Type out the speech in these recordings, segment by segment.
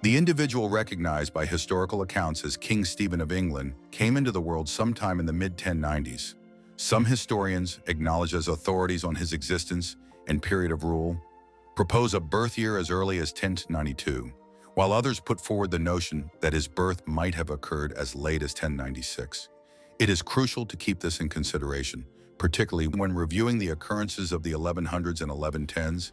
The individual recognized by historical accounts as King Stephen of England came into the world sometime in the mid-1090s. Some historians, acknowledged as authorities on his existence and period of rule, propose a birth year as early as 1092, while others put forward the notion that his birth might have occurred as late as 1096. It is crucial to keep this in consideration, particularly when reviewing the occurrences of the 1100s and 1110s.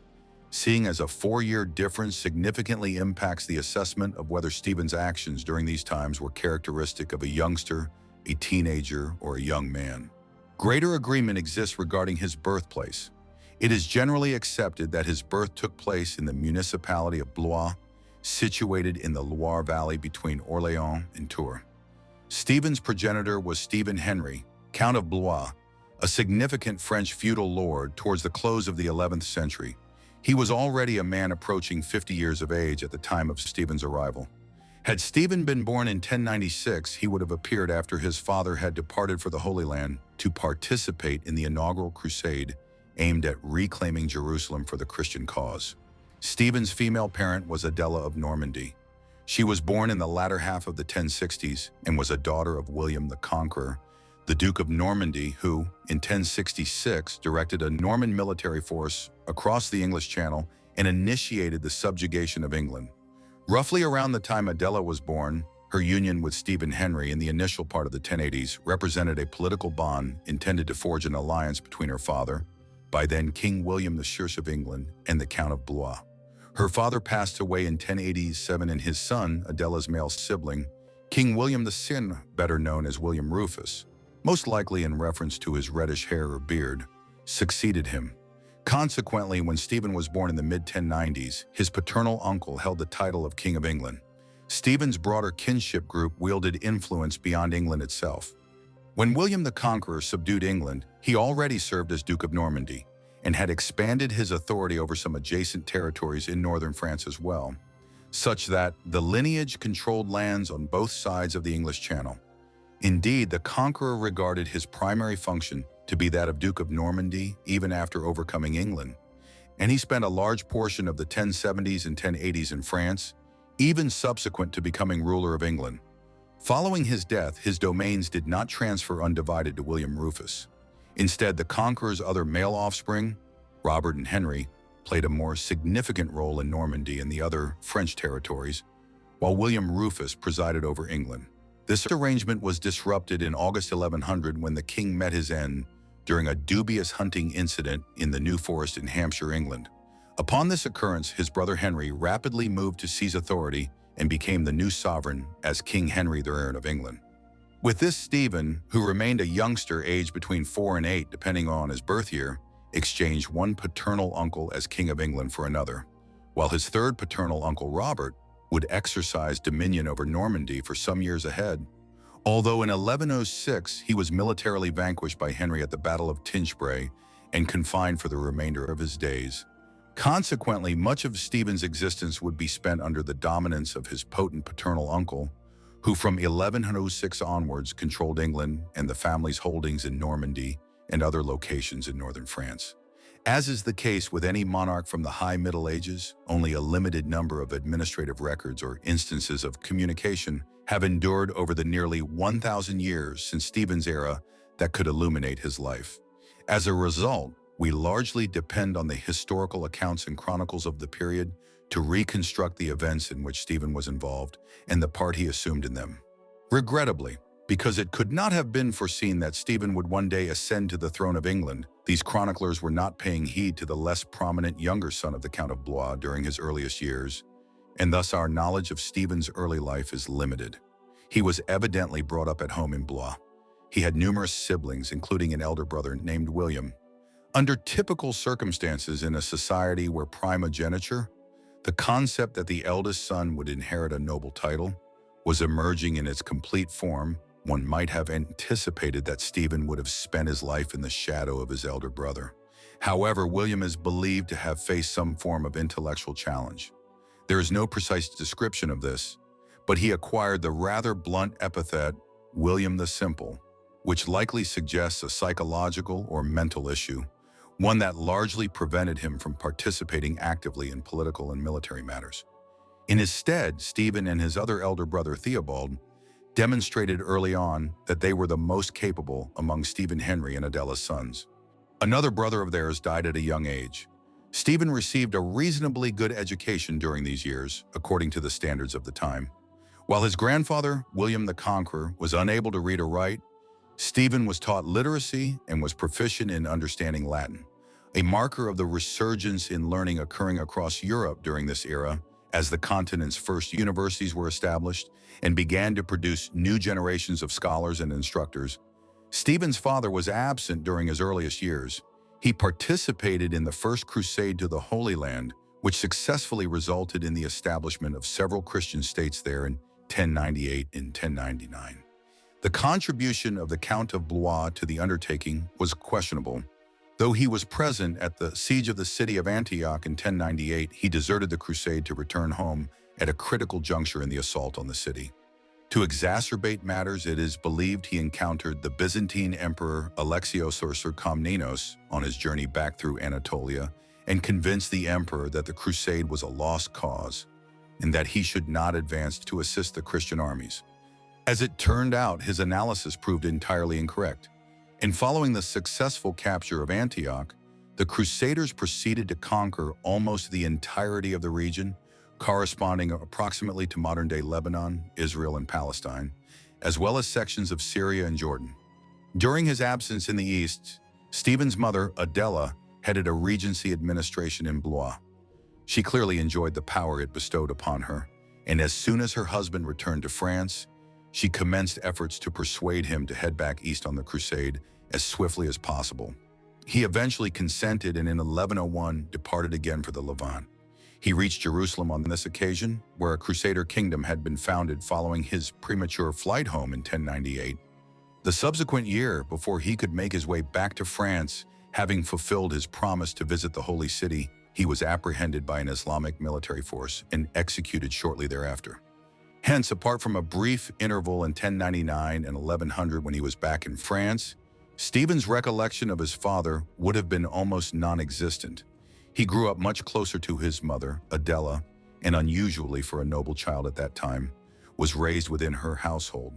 Seeing as a 4-year difference significantly impacts the assessment of whether Stephen's actions during these times were characteristic of a youngster, a teenager, or a young man. Greater agreement exists regarding his birthplace. It is generally accepted that his birth took place in the municipality of Blois, situated in the Loire Valley between Orléans and Tours. Stephen's progenitor was Stephen Henry, Count of Blois, a significant French feudal lord towards the close of the 11th century. He was already a man approaching 50 years of age at the time of Stephen's arrival. Had Stephen been born in 1096, he would have appeared after his father had departed for the Holy Land to participate in the inaugural crusade aimed at reclaiming Jerusalem for the Christian cause. Stephen's female parent was Adela of Normandy. She was born in the latter half of the 1060s and was a daughter of William the Conqueror, the Duke of Normandy, who, in 1066, directed a Norman military force across the English Channel and initiated the subjugation of England. Roughly around the time Adela was born, her union with Stephen Henry in the initial part of the 1080s represented a political bond intended to forge an alliance between her father, by then King William VI of England, and the Count of Blois. Her father passed away in 1087 and his son, Adela's male sibling, King William VI, better known as William Rufus, most likely in reference to his reddish hair or beard, succeeded him. Consequently, when Stephen was born in the mid-1090s, his paternal uncle held the title of King of England. Stephen's broader kinship group wielded influence beyond England itself. When William the Conqueror subdued England, he already served as Duke of Normandy and had expanded his authority over some adjacent territories in northern France as well, such that the lineage controlled lands on both sides of the English Channel. Indeed, the conqueror regarded his primary function to be that of Duke of Normandy even after overcoming England, and he spent a large portion of the 1070s and 1080s in France, even subsequent to becoming ruler of England. Following his death, his domains did not transfer undivided to William Rufus. Instead, the conqueror's other male offspring, Robert and Henry, played a more significant role in Normandy and the other French territories, while William Rufus presided over England. This arrangement was disrupted in August 1100 when the king met his end during a dubious hunting incident in the New Forest in Hampshire, England. Upon this occurrence, his brother Henry rapidly moved to seize authority and became the new sovereign as King Henry III of England. With this, Stephen, who remained a youngster aged between 4 and 8 depending on his birth year, exchanged one paternal uncle as King of England for another, while his third paternal uncle Robert would exercise dominion over Normandy for some years ahead. Although in 1106 he was militarily vanquished by Henry at the Battle of Tinchebray and confined for the remainder of his days. Consequently, much of Stephen's existence would be spent under the dominance of his potent paternal uncle, who from 1106 onwards controlled England and the family's holdings in Normandy and other locations in northern France. As is the case with any monarch from the High Middle Ages, only a limited number of administrative records or instances of communication have endured over the nearly 1,000 years since Stephen's era that could illuminate his life. As a result, we largely depend on the historical accounts and chronicles of the period to reconstruct the events in which Stephen was involved and the part he assumed in them. Regrettably, because it could not have been foreseen that Stephen would one day ascend to the throne of England, these chroniclers were not paying heed to the less prominent younger son of the Count of Blois during his earliest years, and thus our knowledge of Stephen's early life is limited. He was evidently brought up at home in Blois. He had numerous siblings, including an elder brother named William. Under typical circumstances in a society where primogeniture, the concept that the eldest son would inherit a noble title, was emerging in its complete form, one might have anticipated that Stephen would have spent his life in the shadow of his elder brother. However, William is believed to have faced some form of intellectual challenge. There is no precise description of this, but he acquired the rather blunt epithet William the Simple, which likely suggests a psychological or mental issue, one that largely prevented him from participating actively in political and military matters. In his stead, Stephen and his other elder brother Theobald demonstrated early on that they were the most capable among Stephen, Henry, and Adela's sons. Another brother of theirs died at a young age. Stephen received a reasonably good education during these years, according to the standards of the time. While his grandfather, William the Conqueror, was unable to read or write, Stephen was taught literacy and was proficient in understanding Latin, a marker of the resurgence in learning occurring across Europe during this era as the continent's first universities were established and began to produce new generations of scholars and instructors. Stephen's father was absent during his earliest years. He participated in the First Crusade to the Holy Land, which successfully resulted in the establishment of several Christian states there in 1098 and 1099. The contribution of the Count of Blois to the undertaking was questionable. Though he was present at the siege of the city of Antioch in 1098, he deserted the crusade to return home at a critical juncture in the assault on the city. To exacerbate matters, it is believed he encountered the Byzantine Emperor Alexios or Komnenos on his journey back through Anatolia and convinced the emperor that the crusade was a lost cause and that he should not advance to assist the Christian armies. As it turned out, his analysis proved entirely incorrect. In following the successful capture of Antioch, the Crusaders proceeded to conquer almost the entirety of the region, corresponding approximately to modern-day Lebanon, Israel, and Palestine, as well as sections of Syria and Jordan. During his absence in the east, Stephen's mother, Adela, headed a regency administration in Blois. She clearly enjoyed the power it bestowed upon her, and as soon as her husband returned to France, she commenced efforts to persuade him to head back east on the crusade as swiftly as possible. He eventually consented and in 1101 departed again for the Levant. He reached Jerusalem on this occasion, where a Crusader kingdom had been founded following his premature flight home in 1098. The subsequent year, before he could make his way back to France, having fulfilled his promise to visit the Holy City, he was apprehended by an Islamic military force and executed shortly thereafter. Hence, apart from a brief interval in 1099 and 1100 when he was back in France, Stephen's recollection of his father would have been almost non-existent. He grew up much closer to his mother, Adela, and unusually for a noble child at that time, was raised within her household.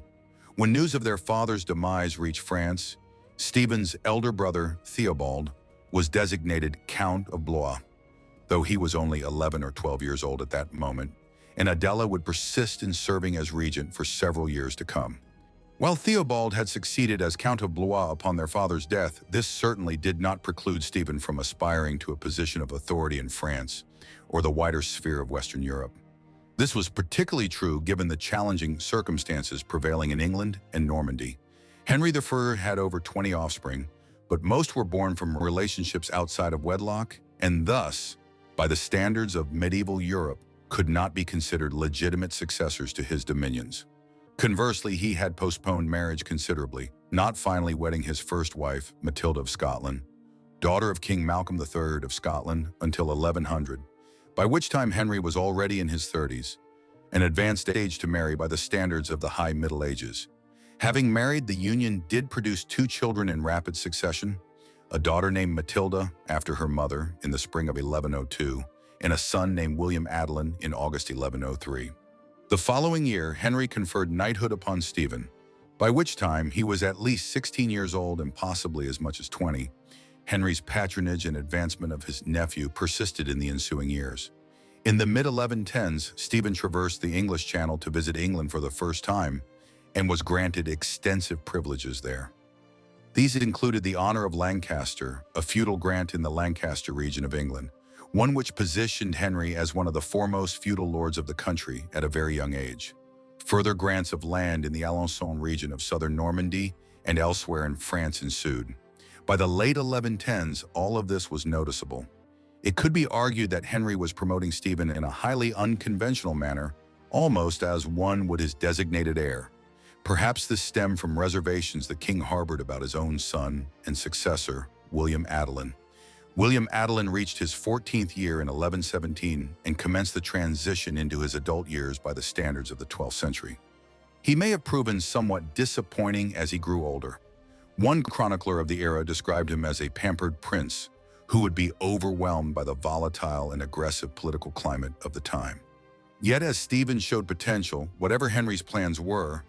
When news of their father's demise reached France, Stephen's elder brother, Theobald, was designated Count of Blois, though he was only 11 or 12 years old at that moment, and Adela would persist in serving as regent for several years to come. While Theobald had succeeded as Count of Blois upon their father's death, this certainly did not preclude Stephen from aspiring to a position of authority in France or the wider sphere of Western Europe. This was particularly true given the challenging circumstances prevailing in England and Normandy. Henry I had over 20 offspring, but most were born from relationships outside of wedlock, and thus, by the standards of medieval Europe, could not be considered legitimate successors to his dominions. Conversely, he had postponed marriage considerably, not finally wedding his first wife, Matilda of Scotland, daughter of King Malcolm III of Scotland, until 1100, by which time Henry was already in his 30s, an advanced age to marry by the standards of the High Middle Ages. Having married, the union did produce 2 children in rapid succession, a daughter named Matilda after her mother in the spring of 1102, and a son named William Adelin in August 1103. The following year, Henry conferred knighthood upon Stephen, by which time he was at least 16 years old and possibly as much as 20. Henry's patronage and advancement of his nephew persisted in the ensuing years. In the mid-1110s, Stephen traversed the English Channel to visit England for the first time and was granted extensive privileges there. These included the honor of Lancaster, a feudal grant in the Lancaster region of England, one which positioned Henry as one of the foremost feudal lords of the country at a very young age. Further grants of land in the Alençon region of southern Normandy and elsewhere in France ensued. By the late 1110s, all of this was noticeable. It could be argued that Henry was promoting Stephen in a highly unconventional manner, almost as one would his designated heir. Perhaps this stemmed from reservations the king harbored about his own son and successor, William Adelin. William Adelin reached his 14th year in 1117 and commenced the transition into his adult years by the standards of the 12th century. He may have proven somewhat disappointing as he grew older. One chronicler of the era described him as a pampered prince who would be overwhelmed by the volatile and aggressive political climate of the time. Yet as Stephen showed potential, whatever Henry's plans were,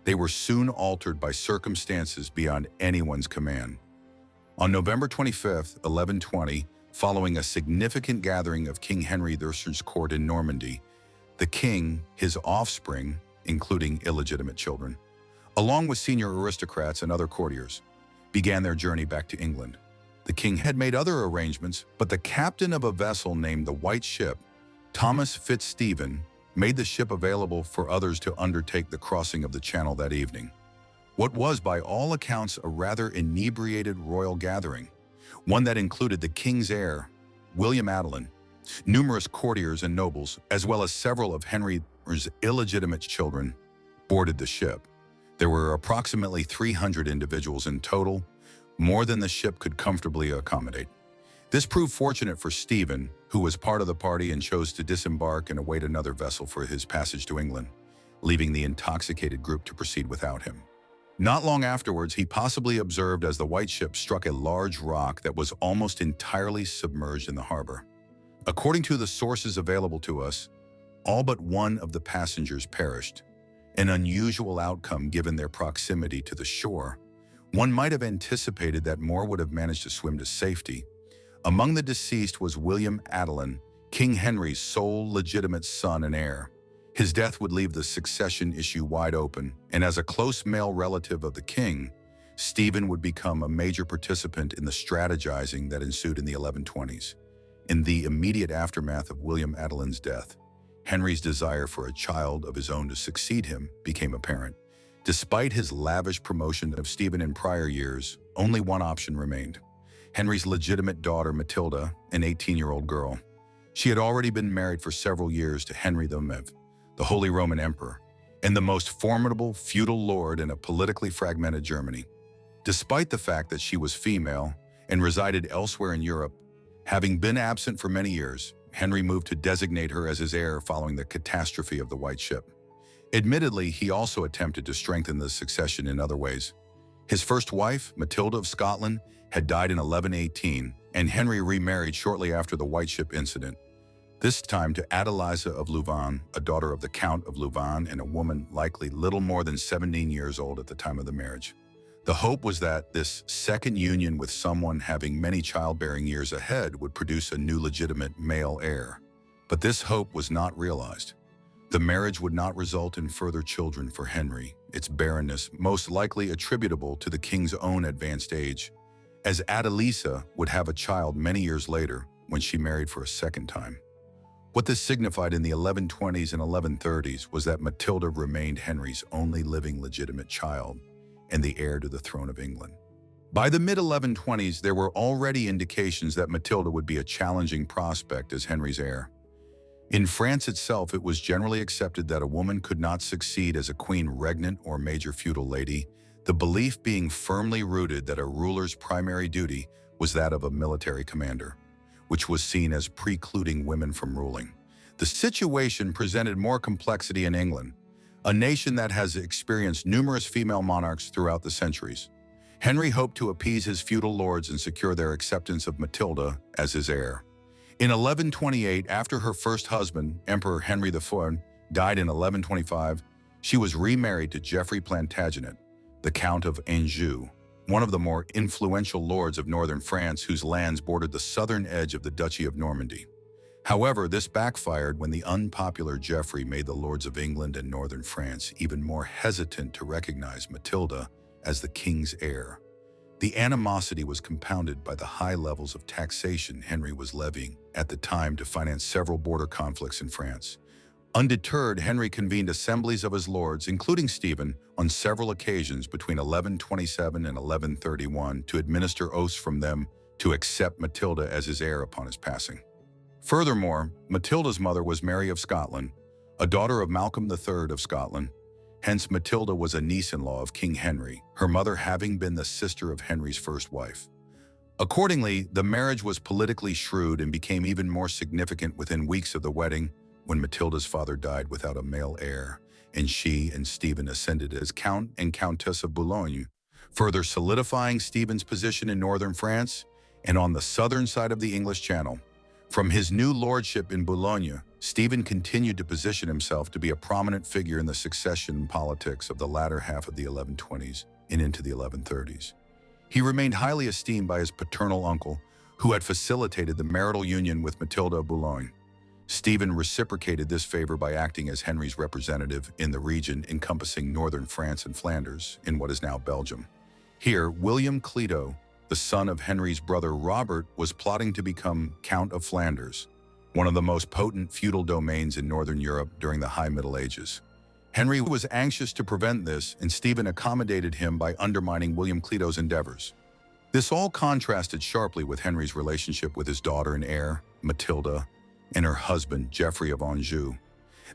they were soon altered by circumstances beyond anyone's command. On November 25, 1120, following a significant gathering of King Henry III's court in Normandy, the king, his offspring, including illegitimate children, along with senior aristocrats and other courtiers, began their journey back to England. The king had made other arrangements, but the captain of a vessel named the White Ship, Thomas Fitzstephen, made the ship available for others to undertake the crossing of the Channel that evening. What was, by all accounts, a rather inebriated royal gathering, one that included the king's heir, William Adelin, numerous courtiers and nobles, as well as several of Henry's illegitimate children, boarded the ship. There were approximately 300 individuals in total, more than the ship could comfortably accommodate. This proved fortunate for Stephen, who was part of the party and chose to disembark and await another vessel for his passage to England, leaving the intoxicated group to proceed without him. Not long afterwards, he possibly observed as the White Ship struck a large rock that was almost entirely submerged in the harbor. According to the sources available to us, all but one of the passengers perished, an unusual outcome given their proximity to the shore. One might have anticipated that more would have managed to swim to safety. Among the deceased was William Adelin, King Henry's sole legitimate son and heir. His death would leave the succession issue wide open, and as a close male relative of the king, Stephen would become a major participant in the strategizing that ensued in the 1120s. In the immediate aftermath of William Adelin's death, Henry's desire for a child of his own to succeed him became apparent. Despite his lavish promotion of Stephen in prior years, only one option remained: Henry's legitimate daughter Matilda, an 18-year-old girl. She had already been married for several years to Henry IX, the Holy Roman Emperor, and the most formidable feudal lord in a politically fragmented Germany. Despite the fact that she was female and resided elsewhere in Europe, having been absent for many years, Henry moved to designate her as his heir following the catastrophe of the White Ship. Admittedly, he also attempted to strengthen the succession in other ways. His first wife, Matilda of Scotland, had died in 1118, and Henry remarried shortly after the White Ship incident, this time to Adeliza of Louvain, a daughter of the Count of Louvain and a woman likely little more than 17 years old at the time of the marriage. The hope was that this second union with someone having many childbearing years ahead would produce a new legitimate male heir. But this hope was not realized. The marriage would not result in further children for Henry, its barrenness most likely attributable to the king's own advanced age, as Adeliza would have a child many years later when she married for a second time. What this signified in the 1120s and 1130s was that Matilda remained Henry's only living legitimate child and the heir to the throne of England. By the mid-1120s, there were already indications that Matilda would be a challenging prospect as Henry's heir. In France itself, it was generally accepted that a woman could not succeed as a queen regnant or major feudal lady, the belief being firmly rooted that a ruler's primary duty was that of a military commander, which was seen as precluding women from ruling. The situation presented more complexity in England, a nation that has experienced numerous female monarchs throughout the centuries. Henry hoped to appease his feudal lords and secure their acceptance of Matilda as his heir. In 1128, after her first husband, Emperor Henry IV, died in 1125, she was remarried to Geoffrey Plantagenet, the Count of Anjou, one of the more influential lords of northern France whose lands bordered the southern edge of the Duchy of Normandy. However, this backfired when the unpopular Geoffrey made the lords of England and northern France even more hesitant to recognize Matilda as the king's heir. The animosity was compounded by the high levels of taxation Henry was levying at the time to finance several border conflicts in France. Undeterred, Henry convened assemblies of his lords, including Stephen, on several occasions between 1127 and 1131 to administer oaths from them to accept Matilda as his heir upon his passing. Furthermore, Matilda's mother was Mary of Scotland, a daughter of Malcolm III of Scotland. Hence, Matilda was a niece-in-law of King Henry, her mother having been the sister of Henry's first wife. Accordingly, the marriage was politically shrewd and became even more significant within weeks of the wedding when Matilda's father died without a male heir, and she and Stephen ascended as Count and Countess of Boulogne, further solidifying Stephen's position in northern France and on the southern side of the English Channel. From his new lordship in Boulogne, Stephen continued to position himself to be a prominent figure in the succession politics of the latter half of the 1120s and into the 1130s. He remained highly esteemed by his paternal uncle, who had facilitated the marital union with Matilda of Boulogne. Stephen reciprocated this favor by acting as Henry's representative in the region encompassing northern France and Flanders, in what is now Belgium. Here, William Clito, the son of Henry's brother Robert, was plotting to become Count of Flanders, one of the most potent feudal domains in northern Europe during the High Middle Ages. Henry was anxious to prevent this, and Stephen accommodated him by undermining William Clito's endeavors. This all contrasted sharply with Henry's relationship with his daughter and heir, Matilda, and her husband, Geoffrey of Anjou.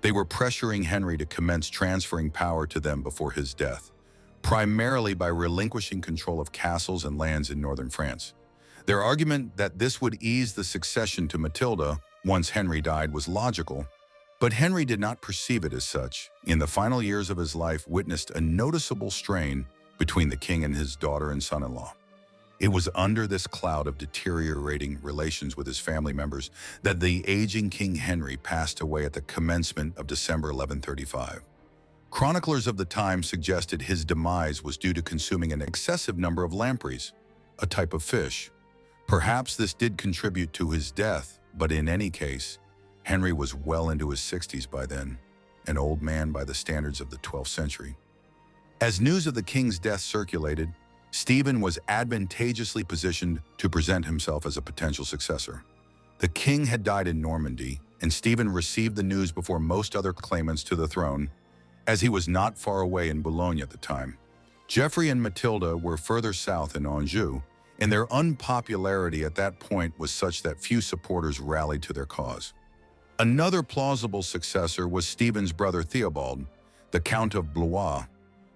They were pressuring Henry to commence transferring power to them before his death, primarily by relinquishing control of castles and lands in northern France. Their argument that this would ease the succession to Matilda once Henry died was logical, but Henry did not perceive it as such. In the final years of his life, witnessed a noticeable strain between the king and his daughter and son-in-law. It was under this cloud of deteriorating relations with his family members that the aging King Henry passed away at the commencement of December 1135. Chroniclers of the time suggested his demise was due to consuming an excessive number of lampreys, a type of fish. Perhaps this did contribute to his death, but in any case, Henry was well into his 60s by then, an old man by the standards of the 12th century. As news of the king's death circulated, Stephen was advantageously positioned to present himself as a potential successor. The king had died in Normandy, and Stephen received the news before most other claimants to the throne, as he was not far away in Boulogne at the time. Geoffrey and Matilda were further south in Anjou, and their unpopularity at that point was such that few supporters rallied to their cause. Another plausible successor was Stephen's brother Theobald, the Count of Blois,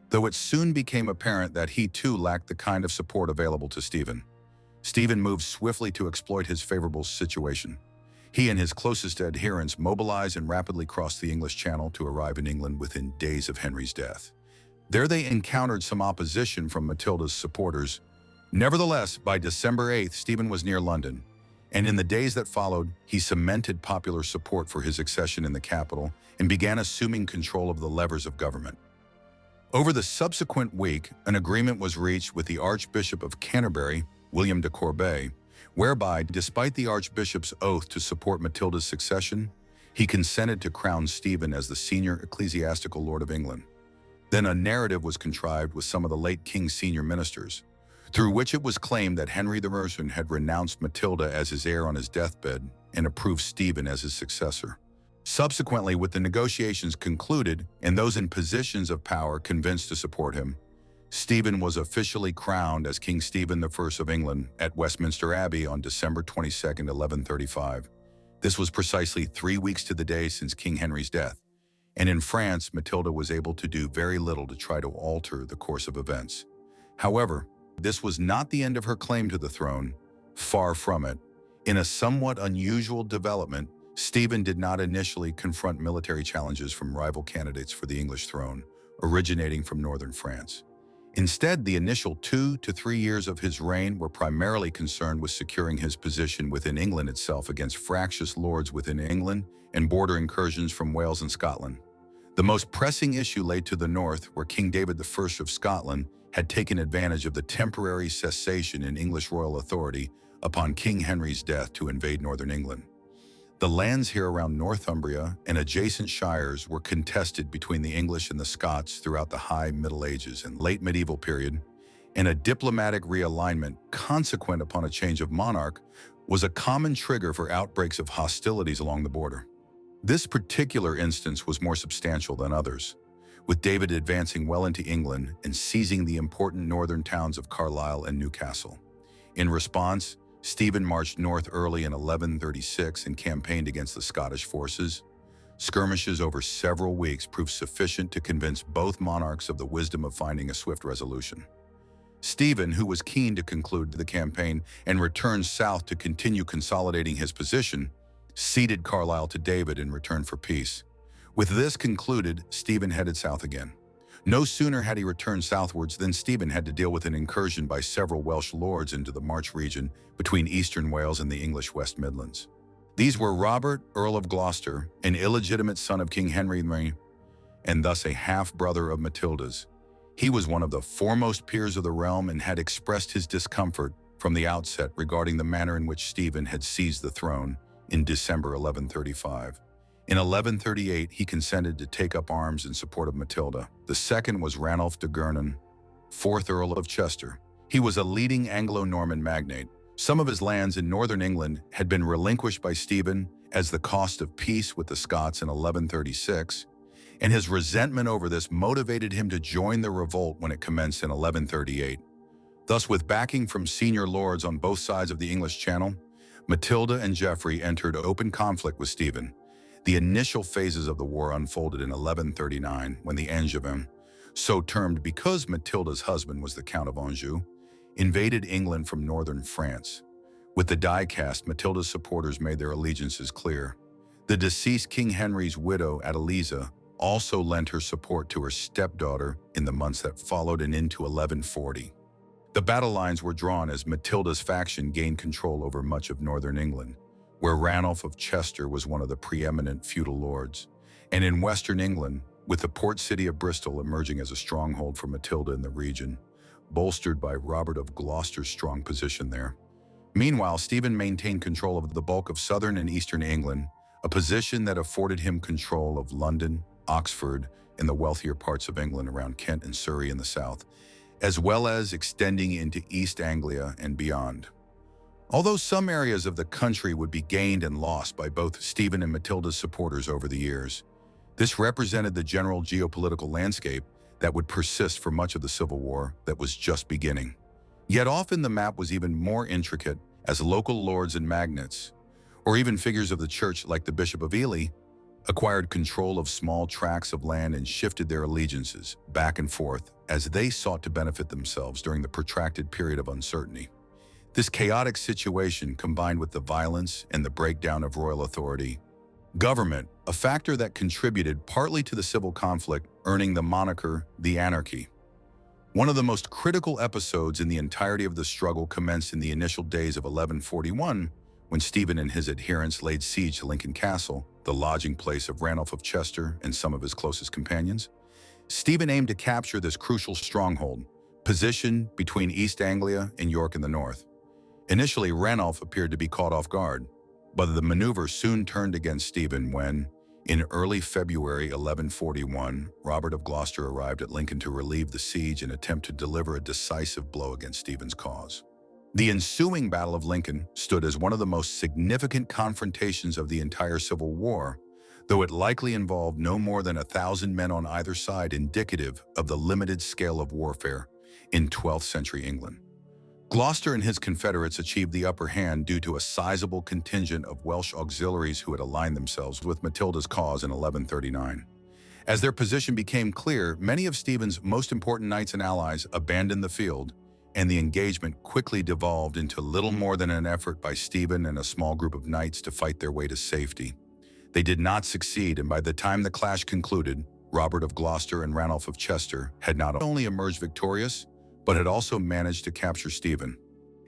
though it soon became apparent that he too lacked the kind of support available to Stephen. Stephen moved swiftly to exploit his favorable situation. He and his closest adherents mobilized and rapidly crossed the English Channel to arrive in England within days of Henry's death. There they encountered some opposition from Matilda's supporters. Nevertheless, by December 8th, Stephen was near London, and in the days that followed, he cemented popular support for his accession in the capital and began assuming control of the levers of government. Over the subsequent week, an agreement was reached with the Archbishop of Canterbury, William de Corbeil, whereby, despite the Archbishop's oath to support Matilda's succession, he consented to crown Stephen as the senior ecclesiastical lord of England. Then a narrative was contrived with some of the late king's senior ministers, through which it was claimed that Henry the Merchant had renounced Matilda as his heir on his deathbed and approved Stephen as his successor. Subsequently, with the negotiations concluded and those in positions of power convinced to support him, Stephen was officially crowned as King Stephen I of England at Westminster Abbey on December 22, 1135. This was precisely 3 weeks to the day since King Henry's death, and in France, Matilda was able to do very little to try to alter the course of events. However, this was not the end of her claim to the throne, far from it. In a somewhat unusual development, Stephen did not initially confront military challenges from rival candidates for the English throne, originating from northern France. Instead, the initial 2 to 3 years of his reign were primarily concerned with securing his position within England itself against fractious lords within England and border incursions from Wales and Scotland. The most pressing issue lay to the north, where King David I of Scotland had taken advantage of the temporary cessation in English royal authority upon King Henry's death to invade northern England. The lands here around Northumbria and adjacent shires were contested between the English and the Scots throughout the High Middle Ages and late medieval period, and a diplomatic realignment consequent upon a change of monarch was a common trigger for outbreaks of hostilities along the border. This particular instance was more substantial than others, with David advancing well into England and seizing the important northern towns of Carlisle and Newcastle. In response, Stephen marched north early in 1136 and campaigned against the Scottish forces. Skirmishes over several weeks proved sufficient to convince both monarchs of the wisdom of finding a swift resolution. Stephen, who was keen to conclude the campaign and return south to continue consolidating his position, ceded Carlisle to David in return for peace. With this concluded, Stephen headed south again. No sooner had he returned southwards than Stephen had to deal with an incursion by several Welsh lords into the March region between eastern Wales and the English West Midlands. These were Robert, Earl of Gloucester, an illegitimate son of King Henry III, and thus a half-brother of Matilda's. He was one of the foremost peers of the realm and had expressed his discomfort from the outset regarding the manner in which Stephen had seized the throne in December 1135. In 1138, he consented to take up arms in support of Matilda. The second was Ranulph de Gernon, 4th Earl of Chester. He was a leading Anglo-Norman magnate. Some of his lands in northern England had been relinquished by Stephen as the cost of peace with the Scots in 1136, and his resentment over this motivated him to join the revolt when it commenced in 1138. Thus, with backing from senior lords on both sides of the English Channel, Matilda and Geoffrey entered open conflict with Stephen. The initial phases of the war unfolded in 1139 when the Angevins, so termed because Matilda's husband was the Count of Anjou, invaded England from northern France. With the die cast, Matilda's supporters made their allegiances clear. The deceased King Henry's widow, Adeliza, also lent her support to her stepdaughter in the months that followed and into 1140. The battle lines were drawn as Matilda's faction gained control over much of northern England, where Ranulph of Chester was one of the preeminent feudal lords, and in western England, with the port city of Bristol emerging as a stronghold for Matilda in the region, bolstered by Robert of Gloucester's strong position there. Meanwhile, Stephen maintained control of the bulk of southern and eastern England, a position that afforded him control of London, Oxford, and the wealthier parts of England around Kent and Surrey in the south, as well as extending into East Anglia and beyond. Although some areas of the country would be gained and lost by both Stephen and Matilda's supporters over the years, this represented the general geopolitical landscape that would persist for much of the Civil War that was just beginning. Yet often the map was even more intricate as local lords and magnates, or even figures of the church like the Bishop of Ely, acquired control of small tracts of land and shifted their allegiances back and forth as they sought to benefit themselves during the protracted period of uncertainty. This chaotic situation, combined with the violence and the breakdown of royal authority, government, a factor that contributed partly to the civil conflict, earning the moniker the Anarchy. One of the most critical episodes in the entirety of the struggle commenced in the initial days of 1141, when Stephen and his adherents laid siege to Lincoln Castle, the lodging place of Ranulph of Chester and some of his closest companions. Stephen aimed to capture this crucial stronghold, positioned between East Anglia and York in the north. Initially, Ranulph appeared to be caught off guard, but the maneuver soon turned against Stephen when, in early February 1141, Robert of Gloucester arrived at Lincoln to relieve the siege and attempt to deliver a decisive blow against Stephen's cause. The ensuing Battle of Lincoln stood as one of the most significant confrontations of the entire Civil War, though it likely involved no more than 1,000 men on either side, indicative of the limited scale of warfare in 12th century England. Gloucester and his Confederates achieved the upper hand due to a sizable contingent of Welsh auxiliaries who had aligned themselves with Matilda's cause in 1139. As their position became clear, many of Stephen's most important knights and allies abandoned the field, and the engagement quickly devolved into little more than an effort by Stephen and a small group of knights to fight their way to safety. They did not succeed, and by the time the clash concluded, Robert of Gloucester and Ranulph of Chester had not only emerged victorious, but had also managed to capture Stephen.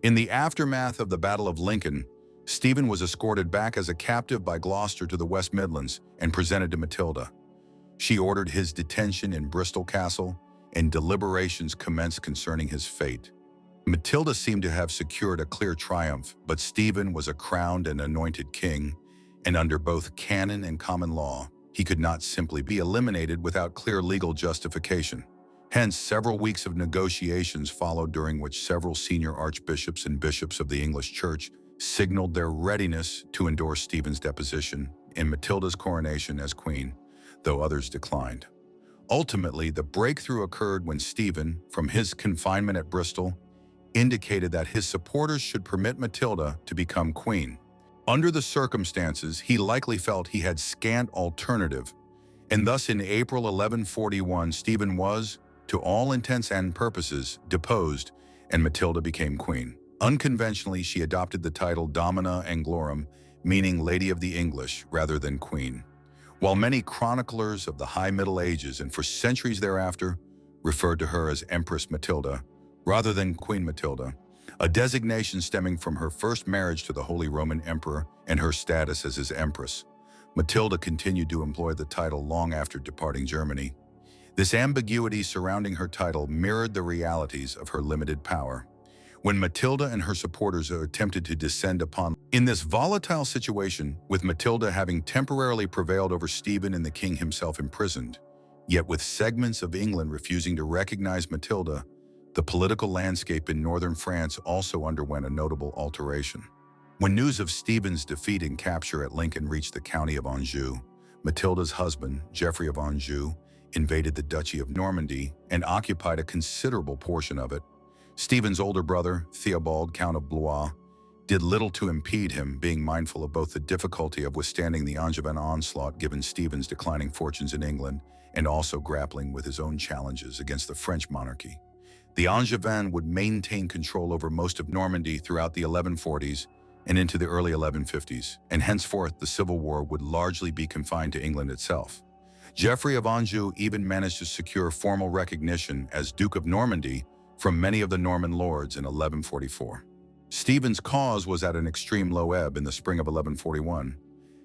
In the aftermath of the Battle of Lincoln, Stephen was escorted back as a captive by Gloucester to the West Midlands and presented to Matilda. She ordered his detention in Bristol Castle, and deliberations commenced concerning his fate. Matilda seemed to have secured a clear triumph, but Stephen was a crowned and anointed king, and under both canon and common law, he could not simply be eliminated without clear legal justification. Hence, several weeks of negotiations followed, during which several senior archbishops and bishops of the English Church signaled their readiness to endorse Stephen's deposition and Matilda's coronation as queen, though others declined. Ultimately, the breakthrough occurred when Stephen, from his confinement at Bristol, indicated that his supporters should permit Matilda to become queen. Under the circumstances, he likely felt he had scant alternative, and thus in April 1141, Stephen was, to all intents and purposes, deposed, and Matilda became queen. Unconventionally, she adopted the title Domina Anglorum, meaning Lady of the English, rather than queen. While many chroniclers of the High Middle Ages and for centuries thereafter referred to her as Empress Matilda rather than Queen Matilda, a designation stemming from her first marriage to the Holy Roman Emperor and her status as his Empress. Matilda continued to employ the title long after departing Germany. This ambiguity surrounding her title mirrored the realities of her limited power. When Matilda and her supporters attempted to descend upon in this volatile situation, with Matilda having temporarily prevailed over Stephen and the king himself imprisoned, yet with segments of England refusing to recognize Matilda, the political landscape in northern France also underwent a notable alteration. When news of Stephen's defeat and capture at Lincoln reached the county of Anjou, Matilda's husband, Geoffrey of Anjou, invaded the Duchy of Normandy and occupied a considerable portion of it. Stephen's older brother, Theobald, Count of Blois, did little to impede him, being mindful of both the difficulty of withstanding the Angevin onslaught given Stephen's declining fortunes in England, and also grappling with his own challenges against the French monarchy. The Angevins would maintain control over most of Normandy throughout the 1140s and into the early 1150s, and henceforth the Civil War would largely be confined to England itself. Geoffrey of Anjou even managed to secure formal recognition as Duke of Normandy from many of the Norman lords in 1144. Stephen's cause was at an extreme low ebb in the spring of 1141.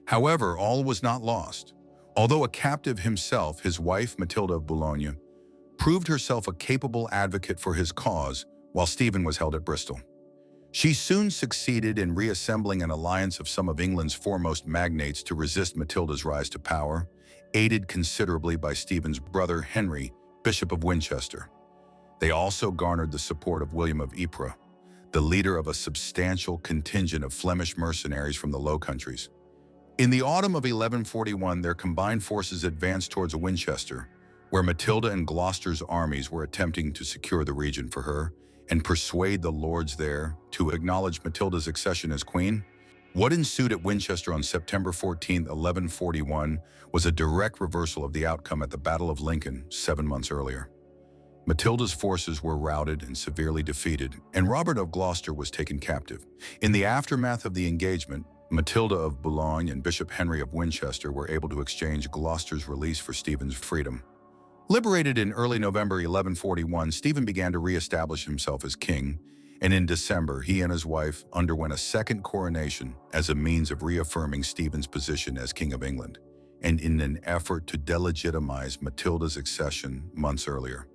However, all was not lost. Although a captive himself, his wife, Matilda of Boulogne, proved herself a capable advocate for his cause while Stephen was held at Bristol. She soon succeeded in reassembling an alliance of some of England's foremost magnates to resist Matilda's rise to power, aided considerably by Stephen's brother Henry, Bishop of Winchester. They also garnered the support of William of Ypres, the leader of a substantial contingent of Flemish mercenaries from the Low Countries. In the autumn of 1141, their combined forces advanced towards Winchester, where Matilda and Gloucester's armies were attempting to secure the region for her and persuade the lords there to acknowledge Matilda's accession as queen. What ensued at Winchester on September 14, 1141, was a direct reversal of the outcome at the Battle of Lincoln 7 months earlier. Matilda's forces were routed and severely defeated, and Robert of Gloucester was taken captive. In the aftermath of the engagement, Matilda of Boulogne and Bishop Henry of Winchester were able to exchange Gloucester's release for Stephen's freedom. Liberated in early November 1141, Stephen began to re-establish himself as king, and in December, he and his wife underwent a second coronation as a means of reaffirming Stephen's position as King of England, and in an effort to delegitimize Matilda's accession months earlier.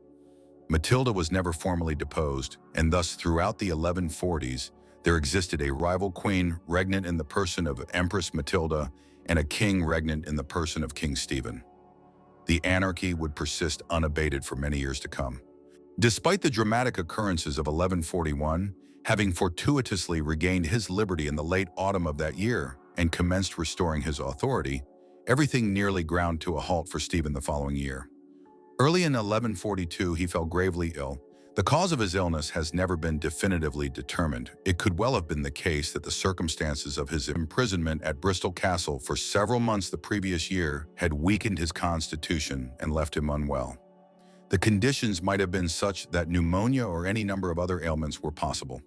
Matilda was never formally deposed, and thus throughout the 1140s, there existed a rival queen regnant in the person of Empress Matilda and a king regnant in the person of King Stephen. The anarchy would persist unabated for many years to come. Despite the dramatic occurrences of 1141, having fortuitously regained his liberty in the late autumn of that year and commenced restoring his authority, everything nearly ground to a halt for Stephen the following year. Early in 1142, he fell gravely ill. The cause of his illness has never been definitively determined. It could well have been the case that the circumstances of his imprisonment at Bristol Castle for several months the previous year had weakened his constitution and left him unwell. The conditions might have been such that pneumonia or any number of other ailments were possible.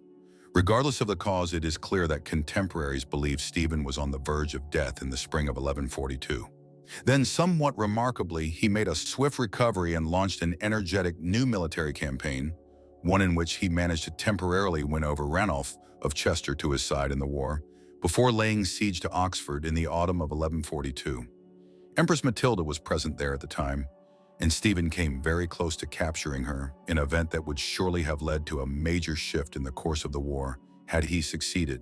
Regardless of the cause, it is clear that contemporaries believe Stephen was on the verge of death in the spring of 1142. Then, somewhat remarkably, he made a swift recovery and launched an energetic new military campaign, one in which he managed to temporarily win over Ranulph of Chester to his side in the war, before laying siege to Oxford in the autumn of 1142. Empress Matilda was present there at the time, and Stephen came very close to capturing her, an event that would surely have led to a major shift in the course of the war had he succeeded.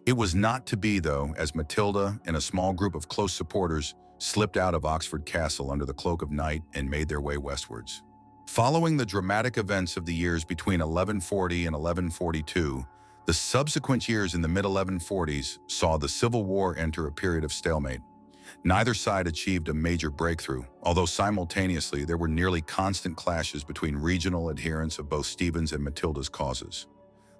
It was not to be, though, as Matilda and a small group of close supporters slipped out of Oxford Castle under the cloak of night and made their way westwards. Following the dramatic events of the years between 1140 and 1142, the subsequent years in the mid-1140s saw the Civil War enter a period of stalemate. Neither side achieved a major breakthrough, although simultaneously there were nearly constant clashes between regional adherents of both Stephen's and Matilda's causes.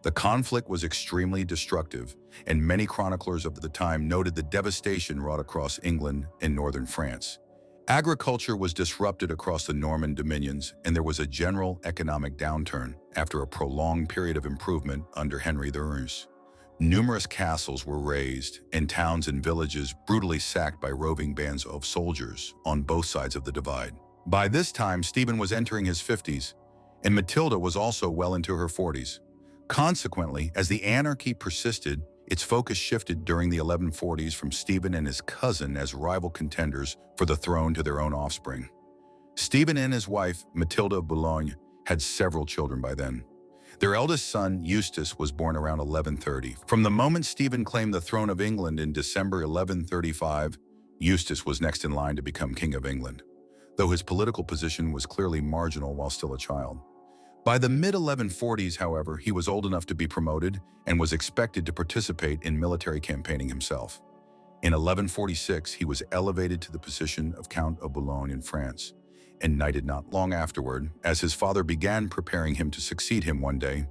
The conflict was extremely destructive, and many chroniclers of the time noted the devastation wrought across England and northern France. Agriculture was disrupted across the Norman dominions, and there was a general economic downturn after a prolonged period of improvement under Henry the Herse. Numerous castles were razed, and towns and villages brutally sacked by roving bands of soldiers on both sides of the divide. By this time, Stephen was entering his 50s, and Matilda was also well into her 40s. Consequently, as the anarchy persisted, its focus shifted during the 1140s from Stephen and his cousin as rival contenders for the throne to their own offspring. Stephen and his wife, Matilda of Boulogne, had several children by then. Their eldest son, Eustace, was born around 1130. From the moment Stephen claimed the throne of England in December 1135, Eustace was next in line to become King of England, though his political position was clearly marginal while still a child. By the mid-1140s, however, he was old enough to be promoted and was expected to participate in military campaigning himself. In 1146, he was elevated to the position of Count of Boulogne in France, and knighted not long afterward, as his father began preparing him to succeed him one day.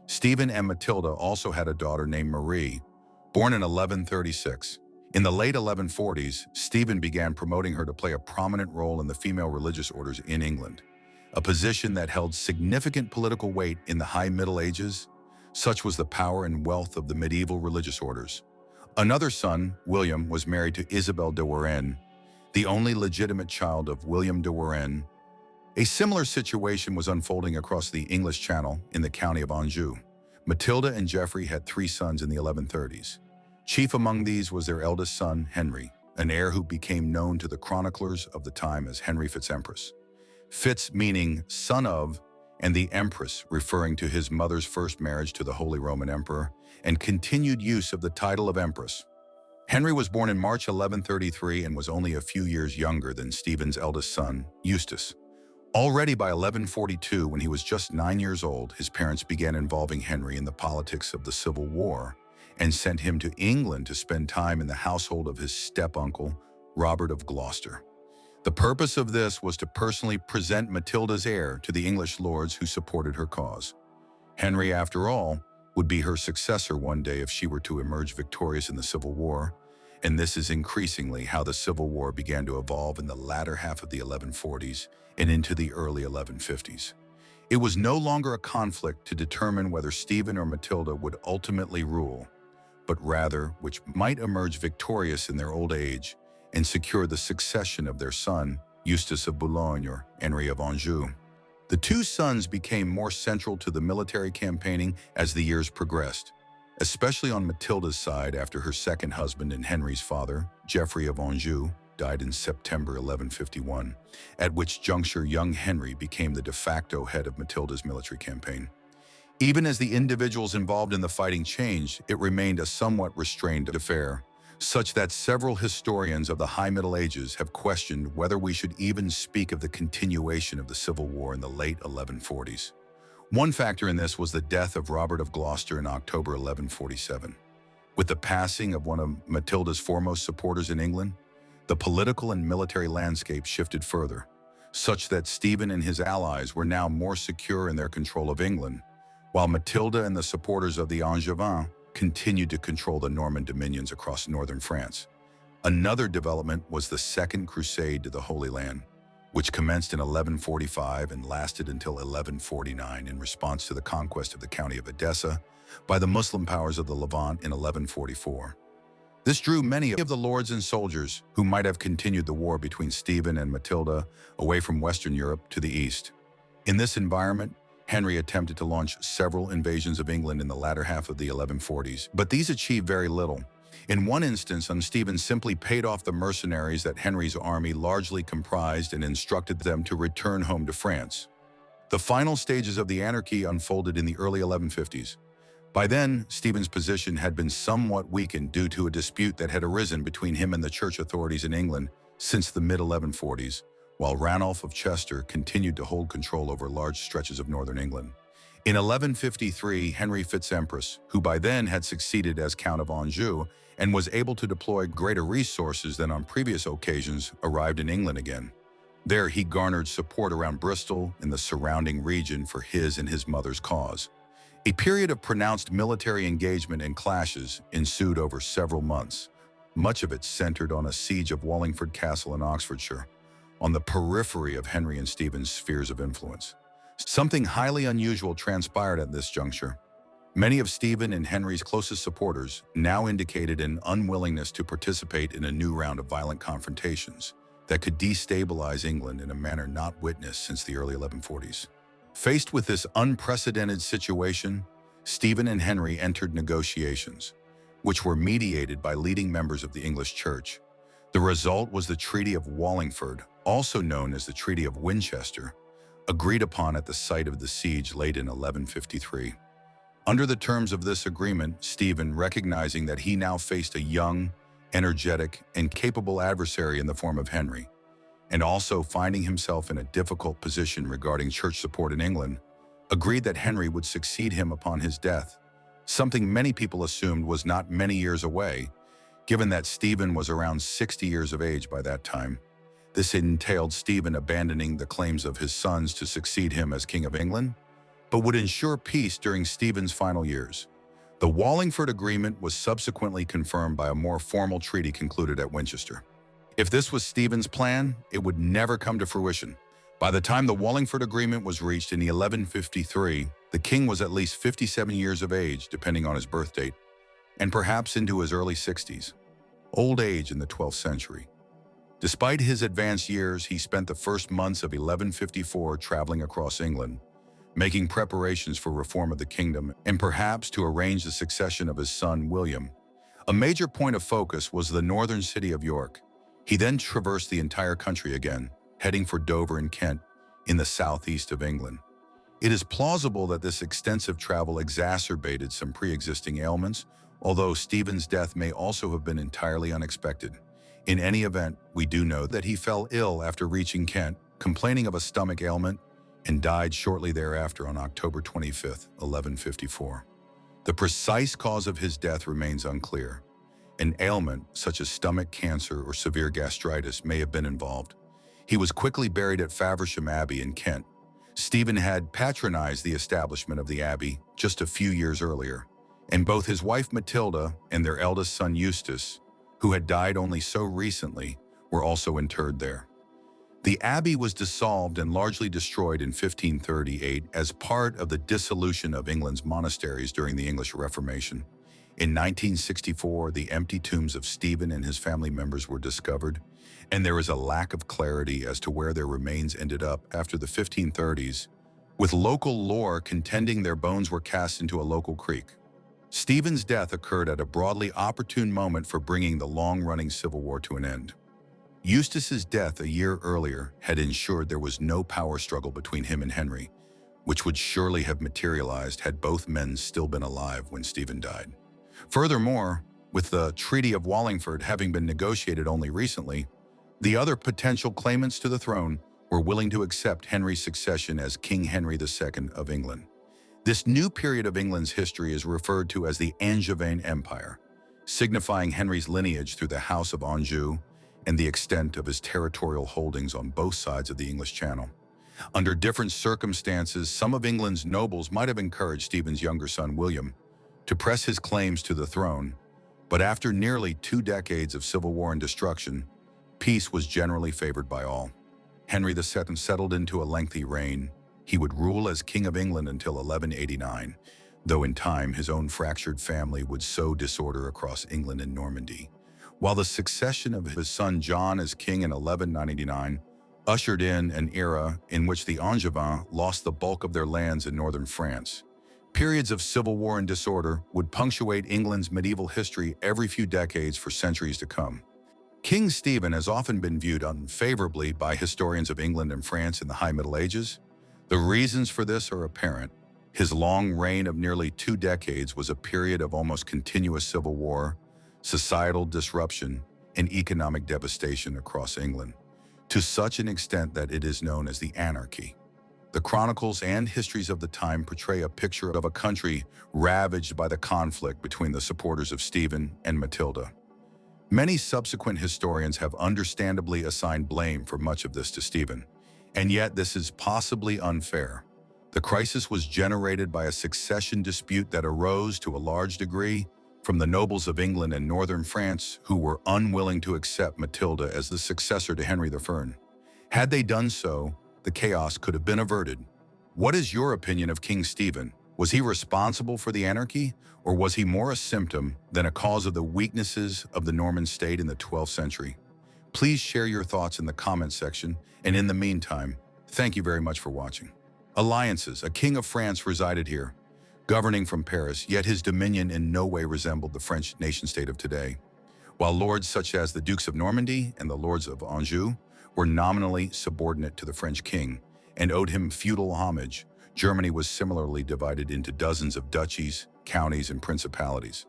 Stephen and Matilda also had a daughter named Marie, born in 1136. In the late 1140s, Stephen began promoting her to play a prominent role in the female religious orders in England, a position that held significant political weight in the High Middle Ages. Such was the power and wealth of the medieval religious orders. Another son, William, was married to Isabel de Warenne, the only legitimate child of William de Warenne. A similar situation was unfolding across the English Channel in the county of Anjou. Matilda and Geoffrey had 3 sons in the 1130s. Chief among these was their eldest son, Henry, an heir who became known to the chroniclers of the time as Henry Fitz-Empress. Fitz meaning son of, and the Empress referring to his mother's first marriage to the Holy Roman Emperor, and continued use of the title of Empress. Henry was born in March 1133 and was only a few years younger than Stephen's eldest son, Eustace. Already by 1142, when he was just 9 years old, his parents began involving Henry in the politics of the Civil War and sent him to England to spend time in the household of his step-uncle, Robert of Gloucester. The purpose of this was to personally present Matilda's heir to the English lords who supported her cause. Henry, after all, would be her successor one day if she were to emerge victorious in the Civil War, and this is increasingly how the Civil War began to evolve in the latter half of the 1140s and into the early 1150s. It was no longer a conflict to determine whether Stephen or Matilda would ultimately rule, but rather which might emerge victorious in their old age and secure the succession of their son, Eustace of Boulogne or Henry of Anjou. The 2 sons became more central to the military campaigning as the years progressed, especially on Matilda's side after her second husband and Henry's father, Geoffrey of Anjou, died in September 1151, at which juncture young Henry became the de facto head of Matilda's military campaign. Even as the individuals involved in the fighting changed, it remained a somewhat restrained affair, such that several historians of the High Middle Ages have questioned whether we should even speak of the continuation of the Civil War in the late 1140s. One factor in this was the death of Robert of Gloucester in October 1147. With the passing of one of Matilda's foremost supporters in England, the political and military landscape shifted further, such that Stephen and his allies were now more secure in their control of England, while Matilda and the supporters of the Angevins continued to control the Norman dominions across northern France. Another development was the Second Crusade to the Holy Land, which commenced in 1145 and lasted until 1149 in response to the conquest of the county of Edessa by the Muslim powers of the Levant in 1144. This drew many of the lords and soldiers who might have continued the war between Stephen and Matilda away from Western Europe to the east. In this environment, Henry attempted to launch several invasions of England in the latter half of the 1140s, but these achieved very little. In one instance, Stephen simply paid off the mercenaries that Henry's army largely comprised and instructed them to return home to France. The final stages of the anarchy unfolded in the early 1150s. By then, Stephen's position had been somewhat weakened due to a dispute that had arisen between him and the church authorities in England since the mid-1140s, while Ranulph of Chester continued to hold control over large stretches of northern England. In 1153, Henry Fitz-Empress, who by then had succeeded as Count of Anjou and was able to deploy greater resources than on previous occasions, arrived in England again. There he garnered support around Bristol and the surrounding region for his and his mother's cause. A period of pronounced military engagement and clashes ensued over several months, much of it centered on a siege of Wallingford Castle in Oxfordshire, on the periphery of Henry and Stephen's spheres of influence. Something highly unusual transpired at this juncture. Many of Stephen and Henry's closest supporters now indicated an unwillingness to participate in a new round of violent confrontations that could destabilize England in a manner not witnessed since the early 1140s. Faced with this unprecedented situation, Stephen and Henry entered negotiations, which were mediated by leading members of the English Church. The result was the Treaty of Wallingford, also known as the Treaty of Winchester, agreed upon at the site of the siege late in 1153. Under the terms of this agreement, Stephen, recognizing that he now faced a young, energetic, and capable adversary in the form of Henry, and also finding himself in a difficult position regarding church support in England, agreed that Henry would succeed him upon his death, something many people assumed was not many years away, given that Stephen was around 60 years of age by that time. This entailed Stephen abandoning the claims of his sons to succeed him as King of England, but would ensure peace during Stephen's final years. The Wallingford Agreement was subsequently confirmed by a more formal treaty concluded at Winchester. If this was Stephen's plan, it would never come to fruition. By the time the Wallingford Agreement was reached in 1153, the king was at least 57 years of age, depending on his birth date, and perhaps into his early 60s. Old age in the 12th century. Despite his advanced years, he spent the first months of 1154 traveling across England, making preparations for reform of the kingdom and perhaps to arrange the succession of his son William. A major point of focus was the northern city of York. He then traversed the entire country again, heading for Dover in Kent, in the southeast of England. It is plausible that this extensive travel exacerbated some pre-existing ailments, although Stephen's death may also have been entirely unexpected. In any event, we do know that he fell ill after reaching Kent, complaining of a stomach ailment, and died shortly thereafter on October 25, 1154. The precise cause of his death remains unclear. An ailment, such as stomach cancer or severe gastritis, may have been involved. He was quickly buried at Faversham Abbey in Kent. Stephen had patronized the establishment of the abbey just a few years earlier, and both his wife Matilda and their eldest son Eustace, who had died only so recently, were also interred there. The abbey was dissolved and largely destroyed in 1538 as part of the dissolution of England's monasteries during the English Reformation. In 1964, the empty tombs of Stephen and his family members were discovered, and there is a lack of clarity as to where their remains ended up after the 1530s, with local lore contending their bones were cast into a local creek. Stephen's death occurred at a broadly opportune moment for bringing the long-running civil war to an end. Eustace's death a year earlier had ensured there was no power struggle between him and Henry, which would surely have materialized had both men still been alive when Stephen died. Furthermore, with the Treaty of Wallingford having been negotiated only recently, the other potential claimants to the throne were willing to accept Henry's succession as King Henry II of England. This new period of England's history is referred to as the Angevin Empire, signifying Henry's lineage through the House of Anjou and the extent of his territorial holdings on both sides of the English Channel. Under different circumstances, some of England's nobles might have encouraged Stephen's younger son William to press his claims to the throne, but after nearly 2 decades of civil war and destruction, peace was generally favored by all. Henry II settled into a lengthy reign. He would rule as King of England until 1189, though in time his own fractured family would sow disorder across England and Normandy. While the succession of his son John as king in 1199 ushered in an era in which the Angevins lost the bulk of their lands in northern France. Periods of civil war and disorder would punctuate England's medieval history every few decades for centuries to come. King Stephen has often been viewed unfavorably by historians of England and France in the High Middle Ages. The reasons for this are apparent. His long reign of nearly 2 decades was a period of almost continuous civil war, societal disruption, and economic devastation across England, to such an extent that it is known as the Anarchy. The chronicles and histories of the time portray a picture of a country ravaged by the conflict between the supporters of Stephen and Matilda. Many subsequent historians have understandably assigned blame for much of this to Stephen, and yet this is possibly unfair. The crisis was generated by a succession dispute that arose to a large degree from the nobles of England and northern France who were unwilling to accept Matilda as the successor to Henry I. Had they done so, the chaos could have been averted. What is your opinion of King Stephen? Was he responsible for the anarchy, or was he more a symptom than a cause of the weaknesses of the Norman state in the 12th century? Please share your thoughts in the comments section, and in the meantime, thank you very much for watching. Alliances. A king of France resided here. governing from Paris, yet his dominion in no way resembled the French nation-state of today. While lords such as the Dukes of Normandy and the Lords of Anjou were nominally subordinate to the French king and owed him feudal homage, Germany was similarly divided into dozens of duchies, counties, and principalities.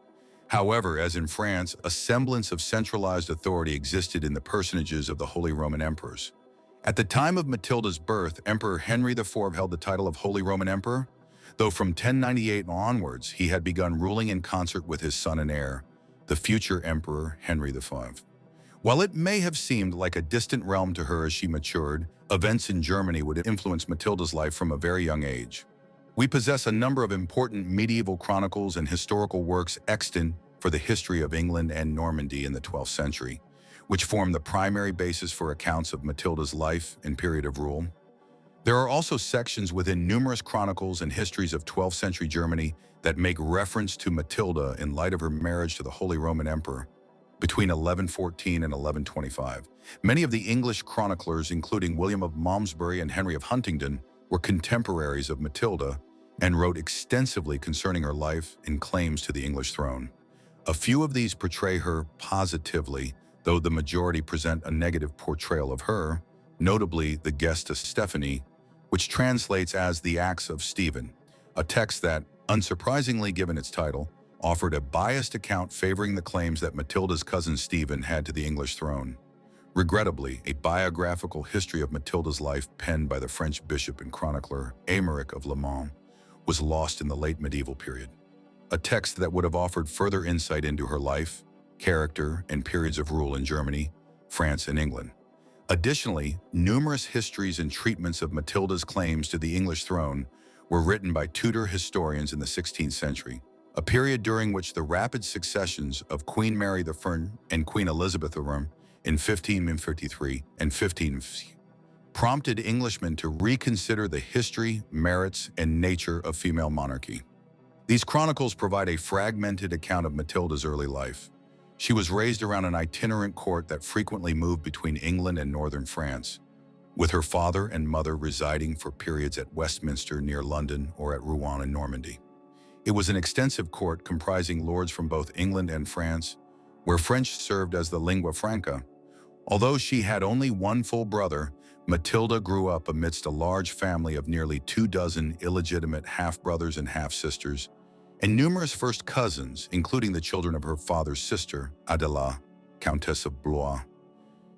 However, as in France, a semblance of centralized authority existed in the personages of the Holy Roman Emperors. At the time of Matilda's birth, Emperor Henry IV held the title of Holy Roman Emperor, though from 1098 onwards he had begun ruling in concert with his son and heir, the future Emperor Henry V. While it may have seemed like a distant realm to her as she matured, events in Germany would influence Matilda's life from a very young age. We possess a number of important medieval chronicles and historical works extant for the history of England and Normandy in the 12th century, which form the primary basis for accounts of Matilda's life and period of rule. There are also sections within numerous chronicles and histories of 12th century Germany that make reference to Matilda in light of her marriage to the Holy Roman Emperor between 1114 and 1125. Many of the English chroniclers, including William of Malmesbury and Henry of Huntingdon, were contemporaries of Matilda and wrote extensively concerning her life and claims to the English throne. A few of these portray her positively, though the majority present a negative portrayal of her, notably the Gesta Stephani, which translates as the Acts of Stephen, a text that, unsurprisingly given its title, offered a biased account favoring the claims that Matilda's cousin Stephen had to the English throne. Regrettably, a biographical history of Matilda's life penned by the French bishop and chronicler Aymeric of Le Mans was lost in the late medieval period. A text that would have offered further insight into her life, character, and periods of rule in Germany, France, and England. Additionally, numerous histories and treatments of Matilda's claims to the English throne were written by Tudor historians in the 16th century, a period during which the rapid successions of Queen Mary I and Queen Elizabeth I in 1553 and 1550 prompted Englishmen to reconsider the history, merits, and nature of female monarchy. These chronicles provide a fragmented account of Matilda's early life. She was raised around an itinerant court that frequently moved between England and northern France, with her father and mother residing for periods at Westminster near London or at Rouen in Normandy. It was an extensive court comprising lords from both England and France, where French served as the lingua franca. Although she had only one full brother, Matilda grew up amidst a large family of nearly 24 illegitimate half-brothers and half-sisters, and numerous first cousins, including the children of her father's sister, Adela, Countess of Blois.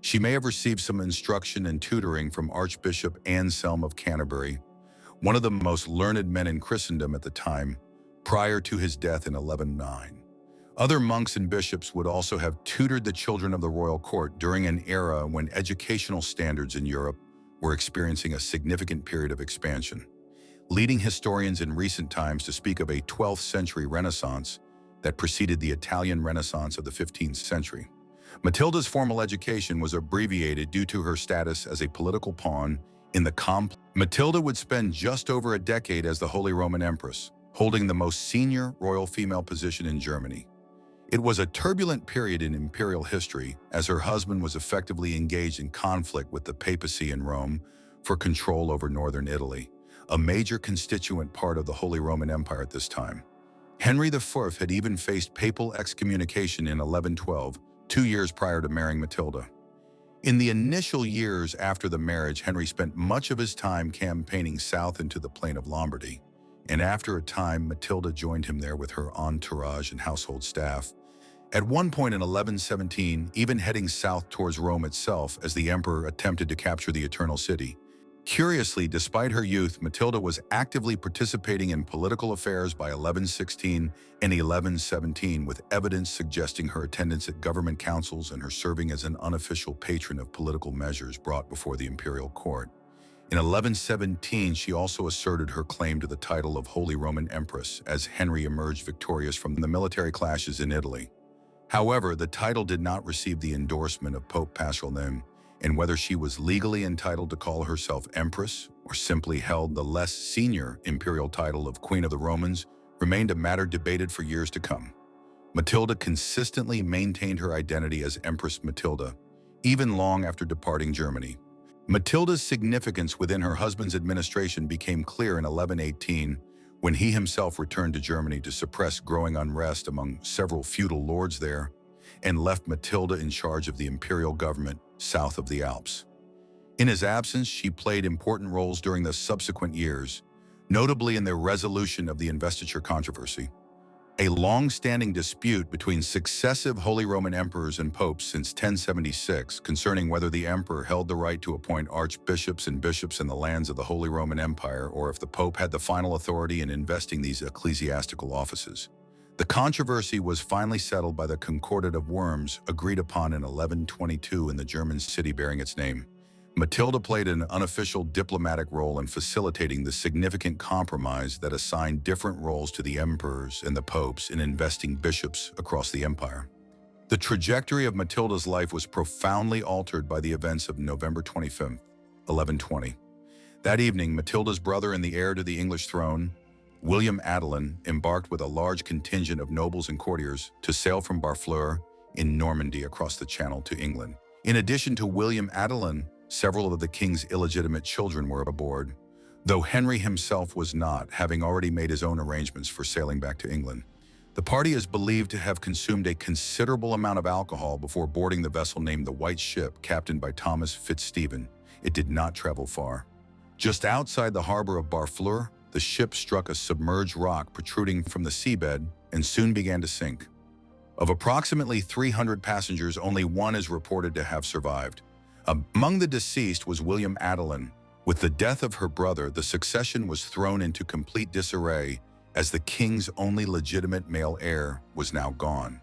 She may have received some instruction and tutoring from Archbishop Anselm of Canterbury, one of the most learned men in Christendom at the time, prior to his death in 1109. Other monks and bishops would also have tutored the children of the royal court during an era when educational standards in Europe were experiencing a significant period of expansion, leading historians in recent times to speak of a 12th century Renaissance that preceded the Italian Renaissance of the 15th century. Matilda's formal education was abbreviated due to her status as a political pawn in the complex. Matilda would spend just over a decade as the Holy Roman Empress, holding the most senior royal female position in Germany. It was a turbulent period in imperial history, as her husband was effectively engaged in conflict with the papacy in Rome for control over northern Italy, a major constituent part of the Holy Roman Empire at this time. Henry IV had even faced papal excommunication in 1112, 2 years prior to marrying Matilda. In the initial years after the marriage, Henry spent much of his time campaigning south into the plain of Lombardy, and after a time, Matilda joined him there with her entourage and household staff. At one point in 1117, even heading south towards Rome itself as the emperor attempted to capture the Eternal City. Curiously, despite her youth, Matilda was actively participating in political affairs by 1116 and 1117, with evidence suggesting her attendance at government councils and her serving as an unofficial patron of political measures brought before the imperial court. In 1117, she also asserted her claim to the title of Holy Roman Empress as Henry emerged victorious from the military clashes in Italy. However, the title did not receive the endorsement of Pope Paschal IX, and whether she was legally entitled to call herself Empress or simply held the less senior imperial title of Queen of the Romans remained a matter debated for years to come. Matilda consistently maintained her identity as Empress Matilda, even long after departing Germany. Matilda's significance within her husband's administration became clear in 1118, when he himself returned to Germany to suppress growing unrest among several feudal lords there and left Matilda in charge of the imperial government south of the Alps. In his absence, she played important roles during the subsequent years, notably in the resolution of the investiture controversy, a long-standing dispute between successive Holy Roman emperors and popes since 1076 concerning whether the emperor held the right to appoint archbishops and bishops in the lands of the Holy Roman Empire or if the pope had the final authority in investing these ecclesiastical offices. The controversy was finally settled by the Concordat of Worms, agreed upon in 1122 in the German city bearing its name. Matilda played an unofficial diplomatic role in facilitating the significant compromise that assigned different roles to the emperors and the popes in investing bishops across the empire. The trajectory of Matilda's life was profoundly altered by the events of November 25, 1120. That evening, Matilda's brother and the heir to the English throne, William Adelin, embarked with a large contingent of nobles and courtiers to sail from Barfleur in Normandy across the Channel to England. In addition to William Adelin, several of the king's illegitimate children were aboard, though Henry himself was not, having already made his own arrangements for sailing back to England. The party is believed to have consumed a considerable amount of alcohol before boarding the vessel named the White Ship, captained by Thomas Fitzstephen. It did not travel far. Just outside the harbor of Barfleur, the ship struck a submerged rock protruding from the seabed and soon began to sink. Of approximately 300 passengers, only one is reported to have survived. Among the deceased was William Adelin. With the death of her brother, the succession was thrown into complete disarray as the king's only legitimate male heir was now gone.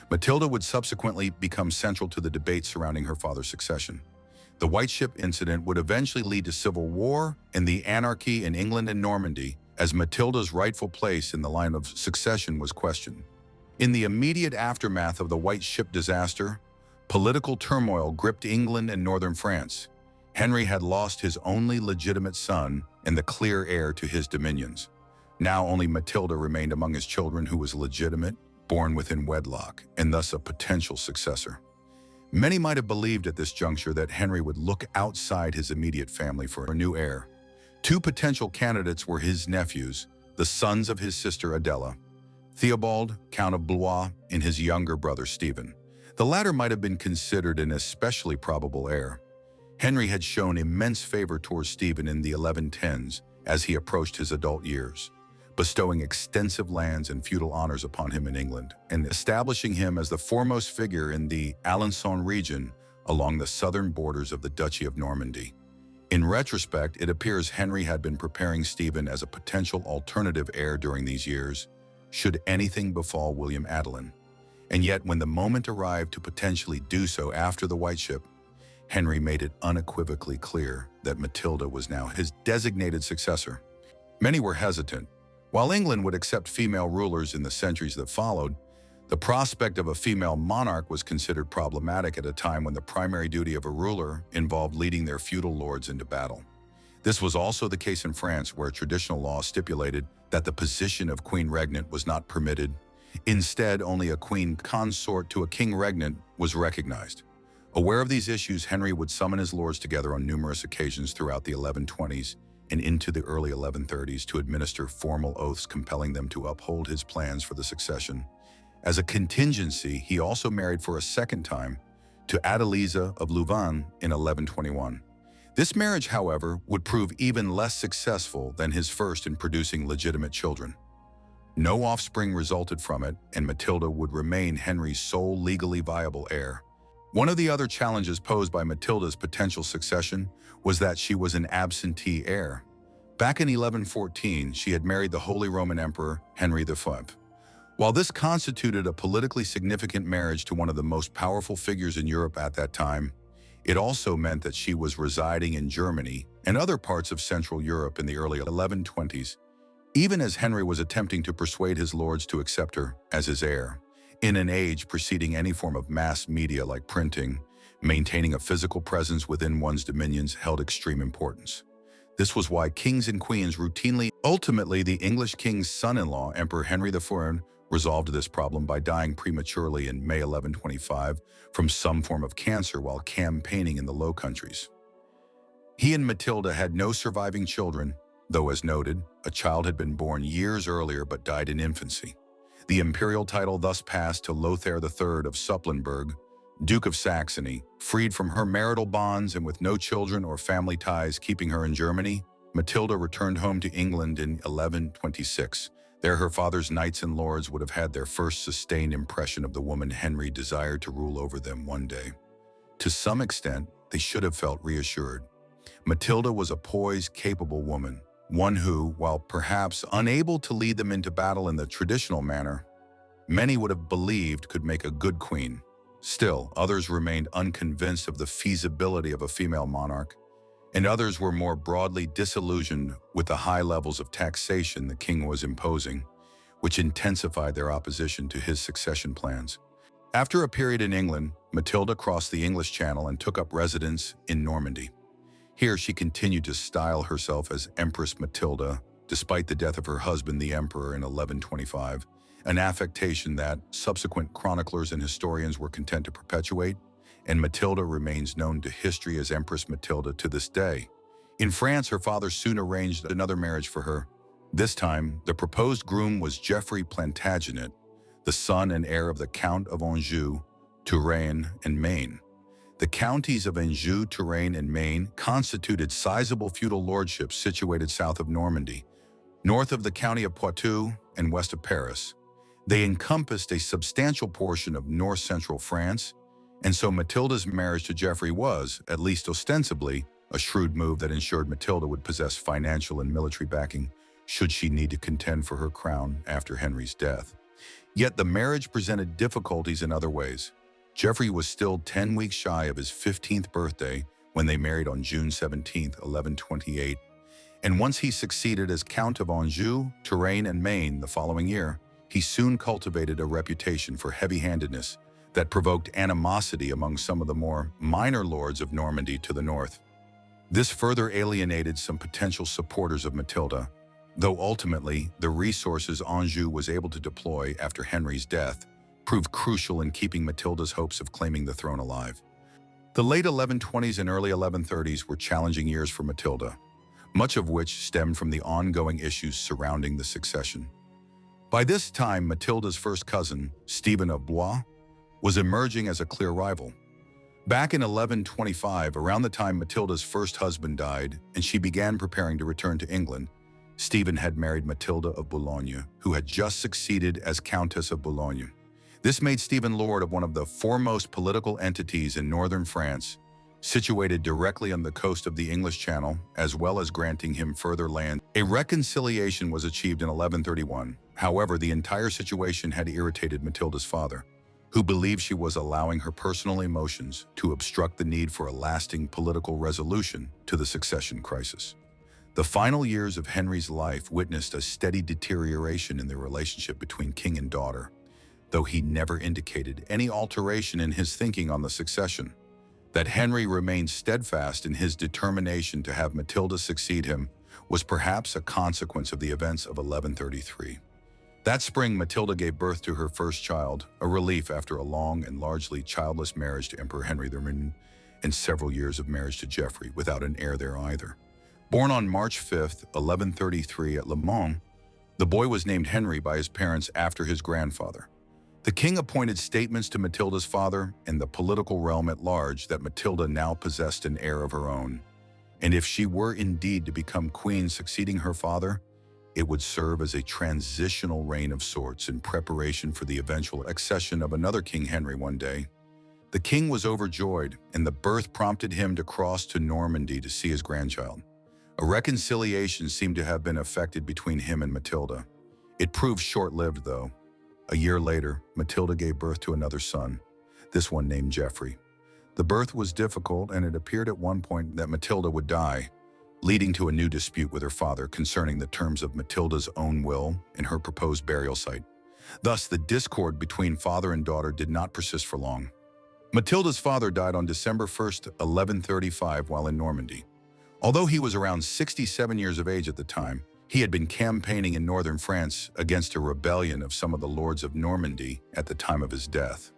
Matilda would subsequently become central to the debate surrounding her father's succession. The White Ship incident would eventually lead to civil war and the anarchy in England and Normandy as Matilda's rightful place in the line of succession was questioned. In the immediate aftermath of the White Ship disaster, political turmoil gripped England and northern France. Henry had lost his only legitimate son and the clear heir to his dominions. Now only Matilda remained among his children who was legitimate, born within wedlock, and thus a potential successor. Many might have believed at this juncture that Henry would look outside his immediate family for a new heir. Two potential candidates were his nephews, the sons of his sister Adela, Theobald, Count of Blois, and his younger brother Stephen. The latter might have been considered an especially probable heir. Henry had shown immense favor towards Stephen in the 1110s as he approached his adult years, bestowing extensive lands and feudal honors upon him in England and establishing him as the foremost figure in the Alençon region along the southern borders of the Duchy of Normandy. In retrospect, it appears Henry had been preparing Stephen as a potential alternative heir during these years, should anything befall William Adelin. And yet, when the moment arrived to potentially do so after the White Ship, Henry made it unequivocally clear that Matilda was now his designated successor. Many were hesitant. While England would accept female rulers in the centuries that followed, the prospect of a female monarch was considered problematic at a time when the primary duty of a ruler involved leading their feudal lords into battle. This was also the case in France, where traditional law stipulated that the position of queen regnant was not permitted. Instead, only a queen consort to a king regnant was recognized. Aware of these issues, Henry would summon his lords together on numerous occasions throughout the 1120s and into the early 1130s to administer formal oaths compelling them to uphold his plans for the succession. As a contingency, he also married for a second time to Adeliza of Louvain in 1121. This marriage, however, would prove even less successful than his first in producing legitimate children. No offspring resulted from it, and Matilda would remain Henry's sole legally viable heir. One of the other challenges posed by Matilda's potential succession was that she was an absentee heir. Back in 1114, she had married the Holy Roman Emperor Henry V. While this constituted a politically significant marriage to one of the most powerful figures in Europe at that time, it also meant that she was residing in Germany and other parts of Central Europe in the early 1120s, even as Henry was attempting to persuade his lords to accept her as his heir. In an age preceding any form of mass media like printing, maintaining a physical presence within one's dominions held extreme importance. This was why kings and queens routinely, ultimately the English king's son-in-law, Emperor Henry IV, resolved this problem by dying prematurely in May 1125 from some form of cancer while campaigning in the Low Countries. He and Matilda had no surviving children, though as noted, a child had been born years earlier but died in infancy. The imperial title thus passed to Lothair III of Supplenburg, Duke of Saxony. Freed from her marital bonds and with no children or family ties keeping her in Germany, Matilda returned home to England in 1126. There her father's knights and lords would have had their first sustained impression of the woman Henry desired to rule over them one day. To some extent, they should have felt reassured. Matilda was a poised, capable woman, one who, while perhaps unable to lead them into battle in the traditional manner, many would have believed could make a good queen. Still, others remained unconvinced of the feasibility of a female monarch, and others were more broadly disillusioned with the high levels of taxation the king was imposing, which intensified their opposition to his succession plans. After a period in England, Matilda crossed the English Channel and took up residence in Normandy. Here she continued to style herself as Empress Matilda, despite the death of her husband the Emperor in 1125, an affectation that subsequent chroniclers and historians were content to perpetuate, and Matilda remains known to history as Empress Matilda to this day. In France, her father soon arranged another marriage for her. This time, the proposed groom was Geoffrey Plantagenet, the son and heir of the Count of Anjou, Touraine, and Maine. The counties of Anjou, Touraine, and Maine constituted sizable feudal lordships situated south of Normandy, north of the county of Poitou, and west of Paris. They encompassed a substantial portion of north-central France, and so Matilda's marriage to Geoffrey was, at least ostensibly, a shrewd move that ensured Matilda would possess financial and military backing should she need to contend for her crown after Henry's death. Yet the marriage presented difficulties in other ways. Geoffrey was still 10 weeks shy of his 15th birthday when they married on June 17, 1128, and once he succeeded as Count of Anjou, Touraine, and Maine the following year, he soon cultivated a reputation for heavy-handedness that provoked animosity among some of the more minor lords of Normandy to the north. This further alienated some potential supporters of Matilda, though ultimately the resources Anjou was able to deploy after Henry's death proved crucial in keeping Matilda's hopes of claiming the throne alive. The late 1120s and early 1130s were challenging years for Matilda, much of which stemmed from the ongoing issues surrounding the succession. By this time, Matilda's first cousin, Stephen of Blois, was emerging as a clear rival. Back in 1125, around the time Matilda's first husband died and she began preparing to return to England, Stephen had married Matilda of Boulogne, who had just succeeded as Countess of Boulogne. This made Stephen lord of one of the foremost political entities in northern France, situated directly on the coast of the English Channel, as well as granting him further land. A reconciliation was achieved in 1131. However, the entire situation had irritated Matilda's father, who believed she was allowing her personal emotions to obstruct the need for a lasting political resolution to the succession crisis. The final years of Henry's life witnessed a steady deterioration in the relationship between king and daughter, though he never indicated any alteration in his thinking on the succession. That Henry remained steadfast in his determination to have Matilda succeed him was perhaps a consequence of the events of 1133. That spring, Matilda gave birth to her first child, a relief after a long and largely childless marriage to Emperor Henry III and several years of marriage to Geoffrey without an heir there either. Born on March 5, 1133 at Le Mans, the boy was named Henry by his parents after his grandfather. The king appointed statements to Matilda's father and the political realm at large that Matilda now possessed an heir of her own, and if she were indeed to become queen succeeding her father, it would serve as a transitional reign of sorts in preparation for the eventual accession of another King Henry one day. The king was overjoyed, and the birth prompted him to cross to Normandy to see his grandchild. A reconciliation seemed to have been effected between him and Matilda. It proved short-lived, though. A year later, Matilda gave birth to another son, this one named Geoffrey. The birth was difficult, and it appeared at one point that Matilda would die, leading to a new dispute with her father concerning the terms of Matilda's own will and her proposed burial site. Thus, the discord between father and daughter did not persist for long. Matilda's father died on December 1, 1135, while in Normandy. Although he was around 67 years of age at the time, he had been campaigning in northern France against a rebellion of some of the lords of Normandy at the time of his death.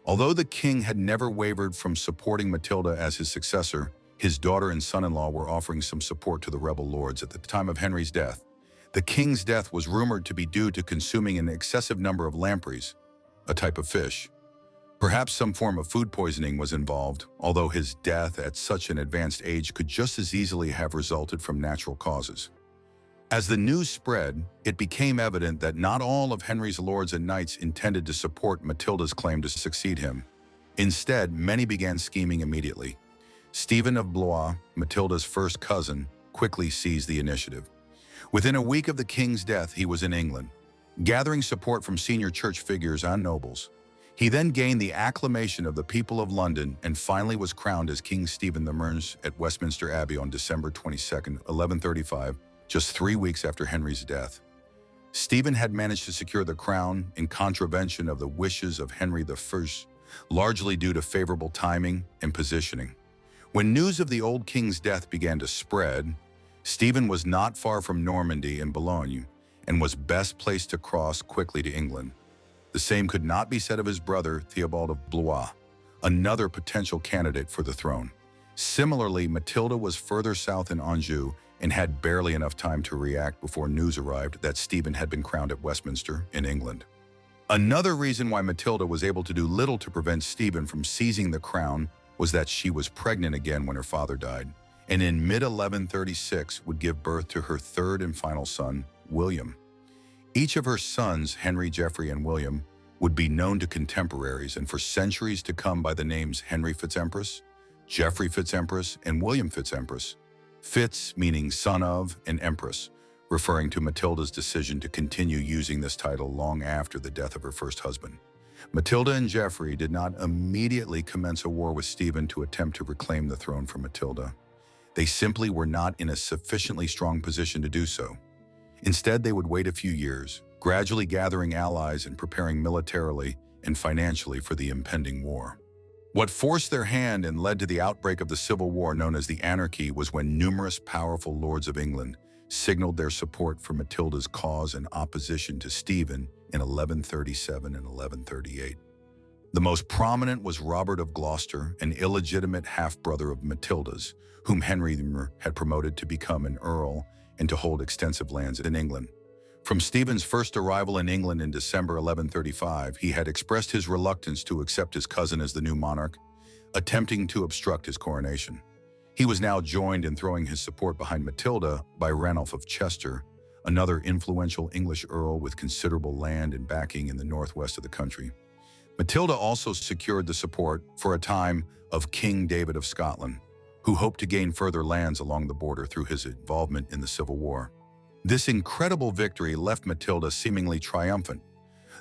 Although the king had never wavered from supporting Matilda as his successor, His daughter and son-in-law were offering some support to the rebel lords at the time of Henry's death. The king's death was rumored to be due to consuming an excessive number of lampreys, a type of fish. Perhaps some form of food poisoning was involved, although his death at such an advanced age could just as easily have resulted from natural causes. As the news spread, it became evident that not all of Henry's lords and knights intended to support Matilda's claim to succeed him. Instead, many began scheming immediately. Stephen of Blois, Matilda's first cousin, quickly seized the initiative. Within a week of the king's death, he was in England, gathering support from senior church figures and nobles. He then gained the acclamation of the people of London and finally was crowned as King Stephen I at Westminster Abbey on December 22, 1135, just 3 weeks after Henry's death. Stephen had managed to secure the crown in contravention of the wishes of Henry I, largely due to favorable timing and positioning. When news of the old king's death began to spread, Stephen was not far from Normandy and Boulogne and was best placed to cross quickly to England. The same could not be said of his brother, Theobald of Blois, another potential candidate for the throne. Similarly, Matilda was further south in Anjou and had barely enough time to react before news arrived that Stephen had been crowned at Westminster in England. Another reason why Matilda was able to do little to prevent Stephen from seizing the crown was that she was pregnant again when her father died, and in mid-1136 would give birth to her third and final son, William. Each of her sons, Henry, Geoffrey, and William, would be known to contemporaries and for centuries to come by the names Henry Fitz-Empress, Geoffrey Fitz-Empress, and William Fitz-Empress. Fitz meaning son of, and Empress, referring to Matilda's decision to continue using this title long after the death of her first husband. Matilda and Geoffrey did not immediately commence a war with Stephen to attempt to reclaim the throne from Matilda. They simply were not in a sufficiently strong position to do so. Instead, they would wait a few years, gradually gathering allies and preparing militarily and financially for the impending war. What forced their hand and led to the outbreak of the civil war known as the Anarchy was when numerous powerful lords of England signaled their support for Matilda's cause in opposition to Stephen in 1137 and 1138. The most prominent was Robert of Gloucester, an illegitimate half-brother of Matilda's, whom Henry had promoted to become an earl and to hold extensive lands in England. From Stephen's first arrival in England in December 1135, he had expressed his reluctance to accept his cousin as the new monarch, attempting to obstruct his coronation. He was now joined in throwing his support behind Matilda by Ranulph of Chester, another influential English earl with considerable land and backing in the northwest of the country. Matilda also secured the support, for a time, of King David of Scotland, who hoped to gain further lands along the border through his involvement in the Civil War. This incredible victory left Matilda seemingly triumphant,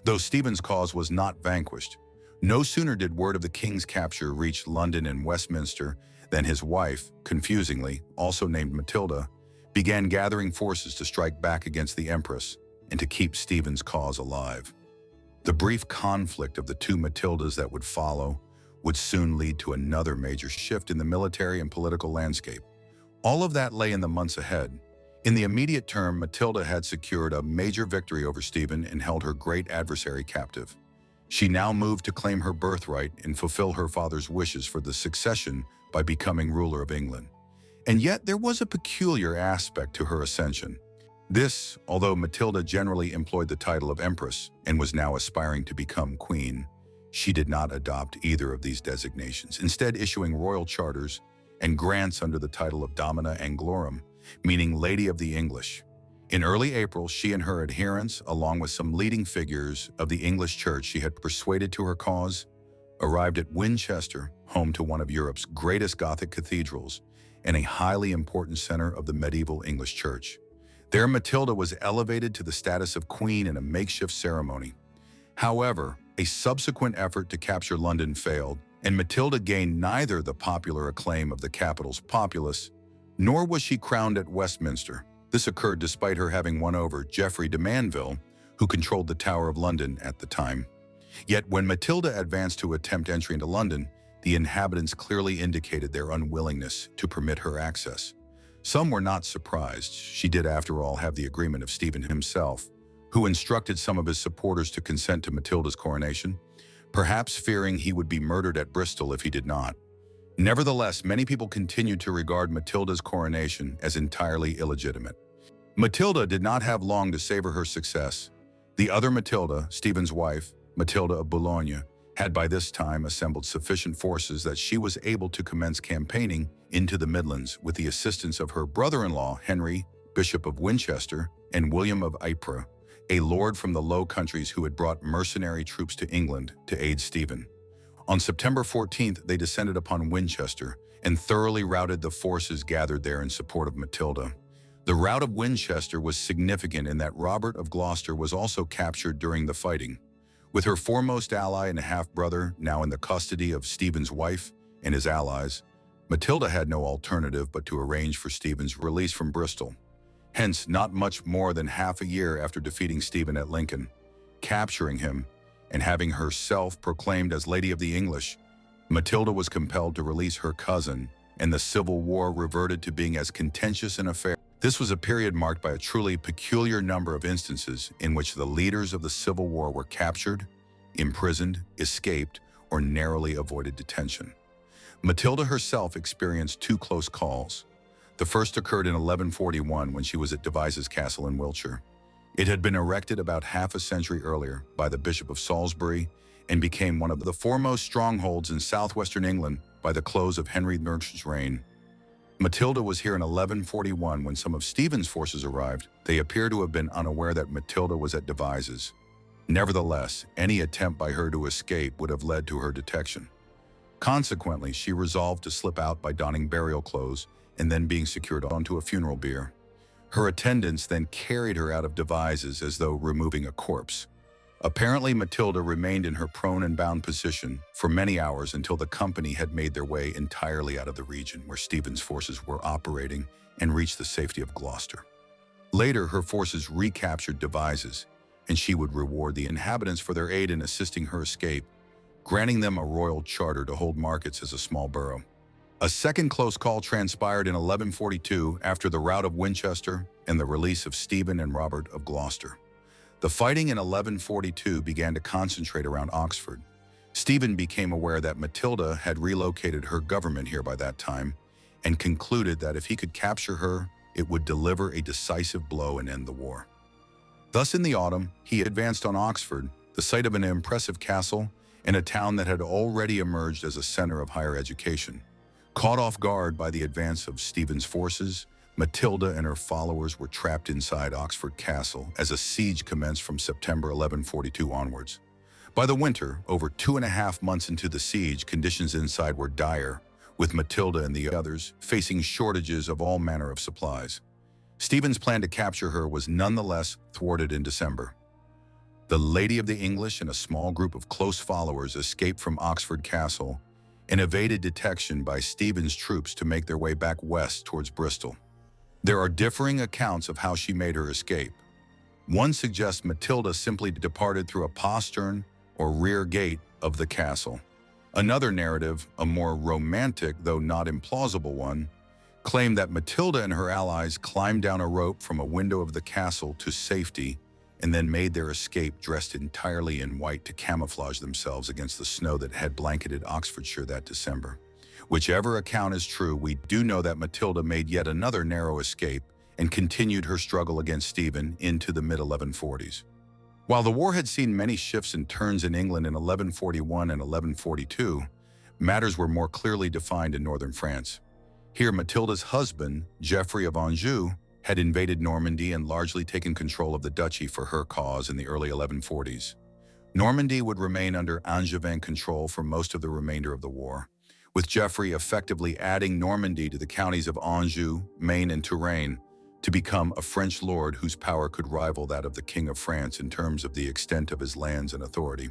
though Stephen's cause was not vanquished. No sooner did word of the king's capture reach London and Westminster than his wife, confusingly, also named Matilda, began gathering forces to strike back against the Empress and to keep Stephen's cause alive. The brief conflict of the two Matildas that would follow would soon lead to another major shift in the military and political landscape. All of that lay in the months ahead. In the immediate term, Matilda had secured a major victory over Stephen and held her great adversary captive. She now moved to claim her birthright and fulfill her father's wishes for the succession by becoming ruler of England. And yet there was a peculiar aspect to her ascension. This, although Matilda generally employed the title of Empress and was now aspiring to become queen, she did not adopt either of these designations, instead issuing royal charters and grants under the title of Domina Anglorum, meaning Lady of the English. In early April, she and her adherents, along with some leading figures of the English church she had persuaded to her cause, arrived at Winchester, home to one of Europe's greatest Gothic cathedrals and a highly important center of the medieval English church. There, Matilda was elevated to the status of queen in a makeshift ceremony. However, a subsequent effort to capture London failed, and Matilda gained neither the popular acclaim of the capital's populace, nor was she crowned at Westminster. This occurred despite her having won over Geoffrey de Manville, who controlled the Tower of London at the time. Yet when Matilda advanced to attempt entry into London, the inhabitants clearly indicated their unwillingness to permit her access. Some were not surprised. She did, after all, have the agreement of Stephen himself, who instructed some of his supporters to consent to Matilda's coronation, perhaps fearing he would be murdered at Bristol if he did not. Nevertheless, many people continued to regard Matilda's coronation as entirely illegitimate. Matilda did not have long to savor her success. The other Matilda, Stephen's wife, Matilda of Boulogne, had by this time assembled sufficient forces that she was able to commence campaigning into the Midlands with the assistance of her brother-in-law, Henry, Bishop of Winchester, and William of Ypres, a lord from the Low Countries who had brought mercenary troops to England to aid Stephen. On September 14th, they descended upon Winchester and thoroughly routed the forces gathered there in support of Matilda. The rout of Winchester was significant in that Robert of Gloucester was also captured during the fighting. With her foremost ally and half-brother now in the custody of Stephen's wife and his allies, Matilda had no alternative but to arrange for Stephen's release from Bristol. Hence, not much more than half a year after defeating Stephen at Lincoln, capturing him, and having herself proclaimed as Lady of the English, Matilda was compelled to release her cousin, and the Civil War reverted to being as contentious an affair. This was a period marked by a truly peculiar number of instances in which the leaders of the Civil War were captured, imprisoned, escaped, or narrowly avoided detention. Matilda herself experienced two close calls. The first occurred in 1141 when she was at Devizes Castle in Wiltshire. It had been erected about half a century earlier by the Bishop of Salisbury and became one of the foremost strongholds in southwestern England by the close of Henry III's reign. Matilda was here in 1141 when some of Stephen's forces arrived. They appear to have been unaware that Matilda was at Devizes. Nevertheless, any attempt by her to escape would have led to her detection. Consequently, she resolved to slip out by donning burial clothes and then being secured onto a funeral bier. Her attendants then carried her out of Devizes as though removing a corpse. Apparently, Matilda remained in her prone and bound position for many hours until the company had made their way entirely out of the region where Stephen's forces were operating and reached the safety of Gloucester. Later, her forces recaptured Devizes, and she would reward the inhabitants for their aid in assisting her escape, granting them a royal charter to hold markets as a small borough. A second close call transpired in 1142 after the rout of Winchester and the release of Stephen and Robert of Gloucester. The fighting in 1142 began to concentrate around Oxford. Stephen became aware that Matilda had relocated her government here by that time and concluded that if he could capture her, it would deliver a decisive blow and end the war. Thus, in the autumn, he advanced on Oxford, the site of an impressive castle and a town that had already emerged as a center of higher education. Caught off guard by the advance of Stephen's forces, Matilda and her followers were trapped inside Oxford Castle as a siege commenced from September 1142 onwards. By the winter, over 2.5 months into the siege, conditions inside were dire, with Matilda and the others facing shortages of all manner of supplies. Stephen's plan to capture her was nonetheless thwarted in December. The Lady of the English and a small group of close followers escaped from Oxford Castle and evaded detection by Stephen's troops to make their way back west towards Bristol. There are differing accounts of how she made her escape. One suggests Matilda simply departed through a postern or rear gate of the castle. Another narrative, a more romantic though not implausible one, claimed that Matilda and her allies climbed down a rope from a window of the castle to safety and then made their escape dressed entirely in white to camouflage themselves against the snow that had blanketed Oxfordshire that December. Whichever account is true, we do know that Matilda made yet another narrow escape and continued her struggle against Stephen into the mid-1140s. While the war had seen many shifts and turns in England in 1141 and 1142, matters were more clearly defined in northern France. Here, Matilda's husband, Geoffrey of Anjou, had invaded Normandy and largely taken control of the duchy for her cause in the early 1140s. Normandy would remain under Angevin control for most of the remainder of the war, with Geoffrey effectively adding Normandy to the counties of Anjou, Maine, and Touraine to become a French lord whose power could rival that of the King of France in terms of the extent of his lands and authority.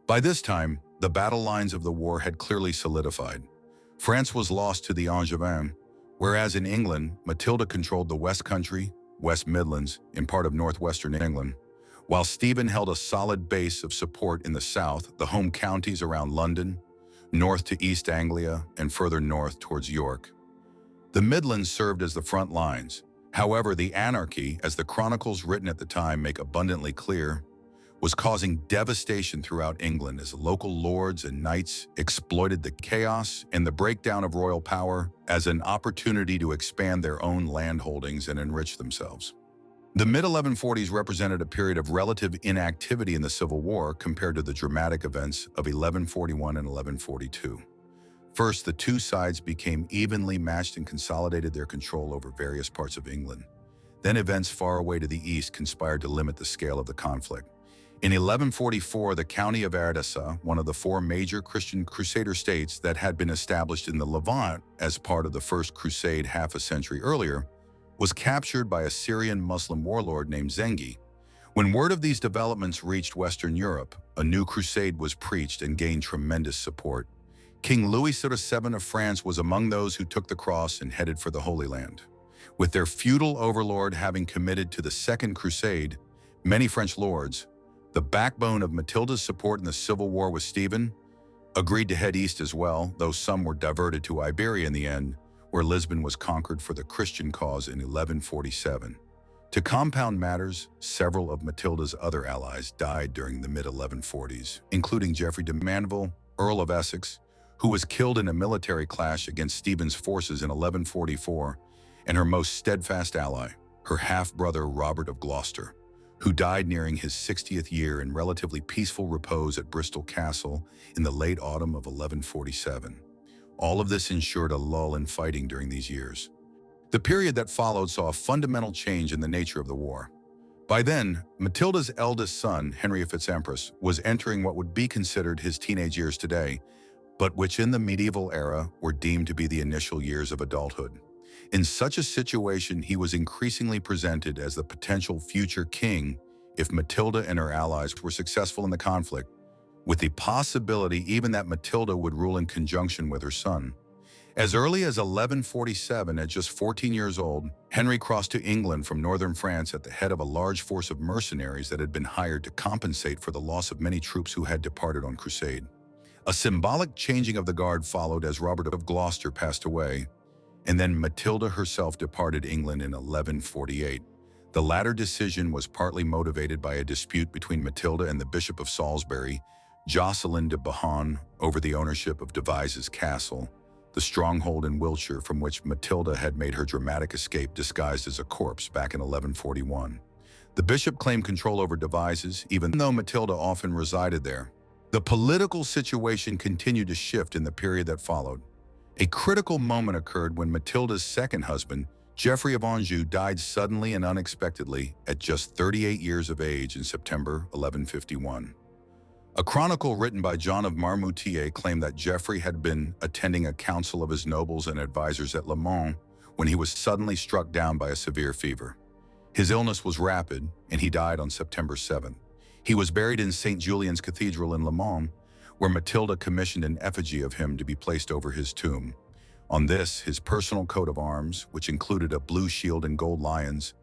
By this time, the battle lines of the war had clearly solidified. France was lost to the Angevins, whereas in England, Matilda controlled the West Country, West Midlands, and part of northwestern England, while Stephen held a solid base of support in the south, the home counties around London, north to East Anglia, and further north towards York. The Midlands served as the front lines. However, the Anarchy, as the chronicles written at the time make abundantly clear, was causing devastation throughout England as local lords and knights exploited the chaos and the breakdown of royal power as an opportunity to expand their own land holdings and enrich themselves. The mid-1140s represented a period of relative inactivity in the Civil War compared to the dramatic events of 1141 and 1142. First, the two sides became evenly matched and consolidated their control over various parts of England. Then events far away to the east conspired to limit the scale of the conflict. In 1144, the county of Ardessa, one of the four major Christian Crusader states that had been established in the Levant as part of the First Crusade half a century earlier, was captured by a Syrian Muslim warlord named Zengi. When word of these developments reached Western Europe, a new crusade was preached and gained tremendous support. King Louis VII of France was among those who took the cross and headed for the Holy Land. With their feudal overlord having committed to the Second Crusade, many French lords, the backbone of Matilda's support in the civil war with Stephen, agreed to head east as well, though some were diverted to Iberia in the end, where Lisbon was conquered for the Christian cause in 1147. To compound matters, several of Matilda's other allies died during the mid-1140s, including Geoffrey de Mandeville, Earl of Essex, who was killed in a military clash against Stephen's forces in 1144, and her most steadfast ally, her half-brother Robert of Gloucester, who died nearing his 60th year in relatively peaceful repose at Bristol Castle in the late autumn of 1147. All of this ensured a lull in fighting during these years. The period that followed saw a fundamental change in the nature of the war. By then, Matilda's eldest son, Henry Fifth Empress, was entering what would be considered his teenage years today, but which in the medieval era were deemed to be the initial years of adulthood. In such a situation, he was increasingly presented as the potential future king if Matilda and her allies were successful in the conflict, with the possibility even that Matilda would rule in conjunction with her son. As early as 1147, at just 14 years old, Henry crossed to England from northern France at the head of a large force of mercenaries that had been hired to compensate for the loss of many troops who had departed on crusade. A symbolic changing of the guard followed as Robert of Gloucester passed away, and then Matilda herself departed England in 1148. The latter decision was partly motivated by a dispute between Matilda and the Bishop of Salisbury, Jocelyn de Behon, over the ownership of Devizes Castle, the stronghold in Wiltshire from which Matilda had made her dramatic escape disguised as a corpse back in 1141. The bishop claimed control over Devizes, even though Matilda often resided there. The political situation continued to shift in the period that followed. A critical moment occurred when Matilda's second husband, Geoffrey of Anjou, died suddenly and unexpectedly at just 38 years of age in September 1151. A chronicle written by John of Marmoutier claimed that Geoffrey had been attending a council of his nobles and advisors at Le Mans when he was suddenly struck down by a severe fever. His illness was rapid, and he died on September 7th. He was buried in St. Julian's Cathedral in Le Mans, where Matilda commissioned an effigy of him to be placed over his tomb. On this, his personal coat of arms, which included a blue shield and gold lions,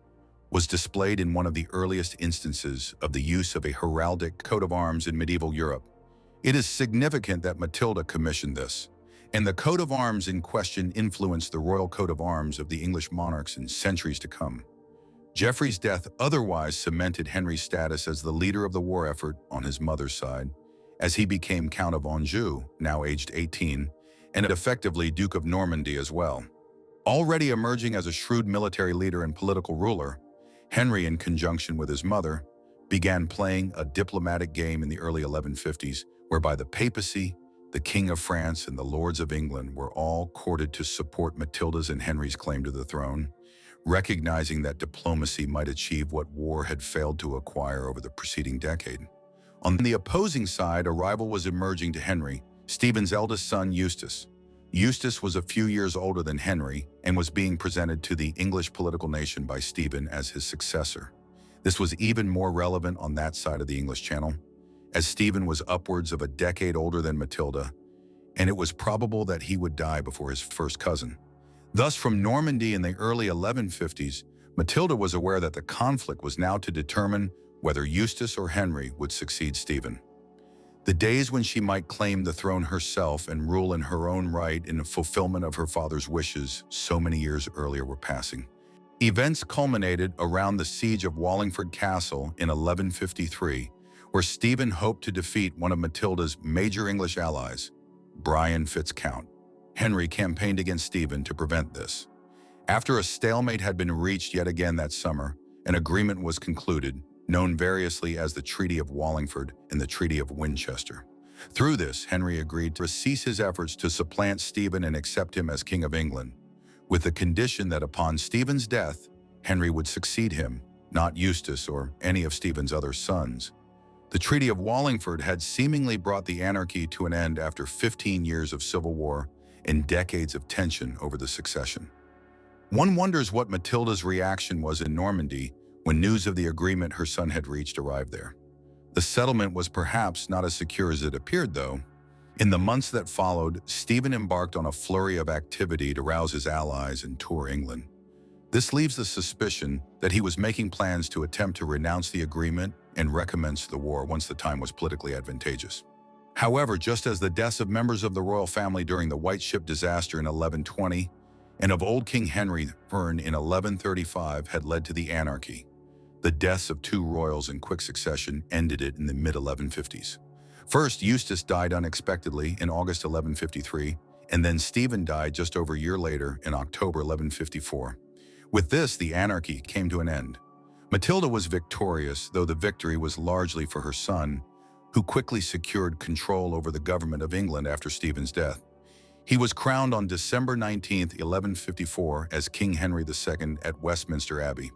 was displayed in one of the earliest instances of the use of a heraldic coat of arms in medieval Europe. It is significant that Matilda commissioned this, and the coat of arms in question influenced the royal coat of arms of the English monarchs in centuries to come. Geoffrey's death otherwise cemented Henry's status as the leader of the war effort on his mother's side, as he became Count of Anjou, now aged 18, and effectively Duke of Normandy as well. Already emerging as a shrewd military leader and political ruler, Henry, in conjunction with his mother, began playing a diplomatic game in the early 1150s, whereby the papacy, the King of France, and the Lords of England were all courted to support Matilda's and Henry's claim to the throne, recognizing that diplomacy might achieve what war had failed to acquire over the preceding decade. On the opposing side, a rival was emerging to Henry, Stephen's eldest son, Eustace. Eustace was a few years older than Henry and was being presented to the English political nation by Stephen as his successor. This was even more relevant on that side of the English Channel, as Stephen was upwards of a decade older than Matilda, and it was probable that he would die before his first cousin. Thus, from Normandy in the early 1150s, Matilda was aware that the conflict was now to determine whether Eustace or Henry would succeed Stephen. The days when she might claim the throne herself and rule in her own right in the fulfillment of her father's wishes so many years earlier were passing. Events culminated around the siege of Wallingford Castle in 1153, where Stephen hoped to defeat one of Matilda's major English allies, Brian Fitzcount. Henry campaigned against Stephen to prevent this. After a stalemate had been reached yet again that summer, an agreement was concluded, known variously as the Treaty of Wallingford and the Treaty of Winchester. Through this, Henry agreed to cease his efforts to supplant Stephen and accept him as King of England, with the condition that upon Stephen's death, Henry would succeed him, not Eustace or any of Stephen's other sons. The Treaty of Wallingford had seemingly brought the anarchy to an end after 15 years of civil war and decades of tension over the succession. One wonders what Matilda's reaction was in Normandy when news of the agreement her son had reached arrived there. The settlement was perhaps not as secure as it appeared, though. In the months that followed, Stephen embarked on a flurry of activity to rouse his allies and tour England. This leaves the suspicion that he was making plans to attempt to renounce the agreement and recommence the war once the time was politically advantageous. However, just as the deaths of members of the royal family during the White Ship disaster in 1120 and of old King Henry I in 1135 had led to the anarchy, the deaths of two royals in quick succession ended it in the mid-1150s. First, Eustace died unexpectedly in August 1153, and then Stephen died just over a year later in October 1154. With this, the anarchy came to an end. Matilda was victorious, though the victory was largely for her son, who quickly secured control over the government of England after Stephen's death. He was crowned on December 19, 1154, as King Henry II at Westminster Abbey.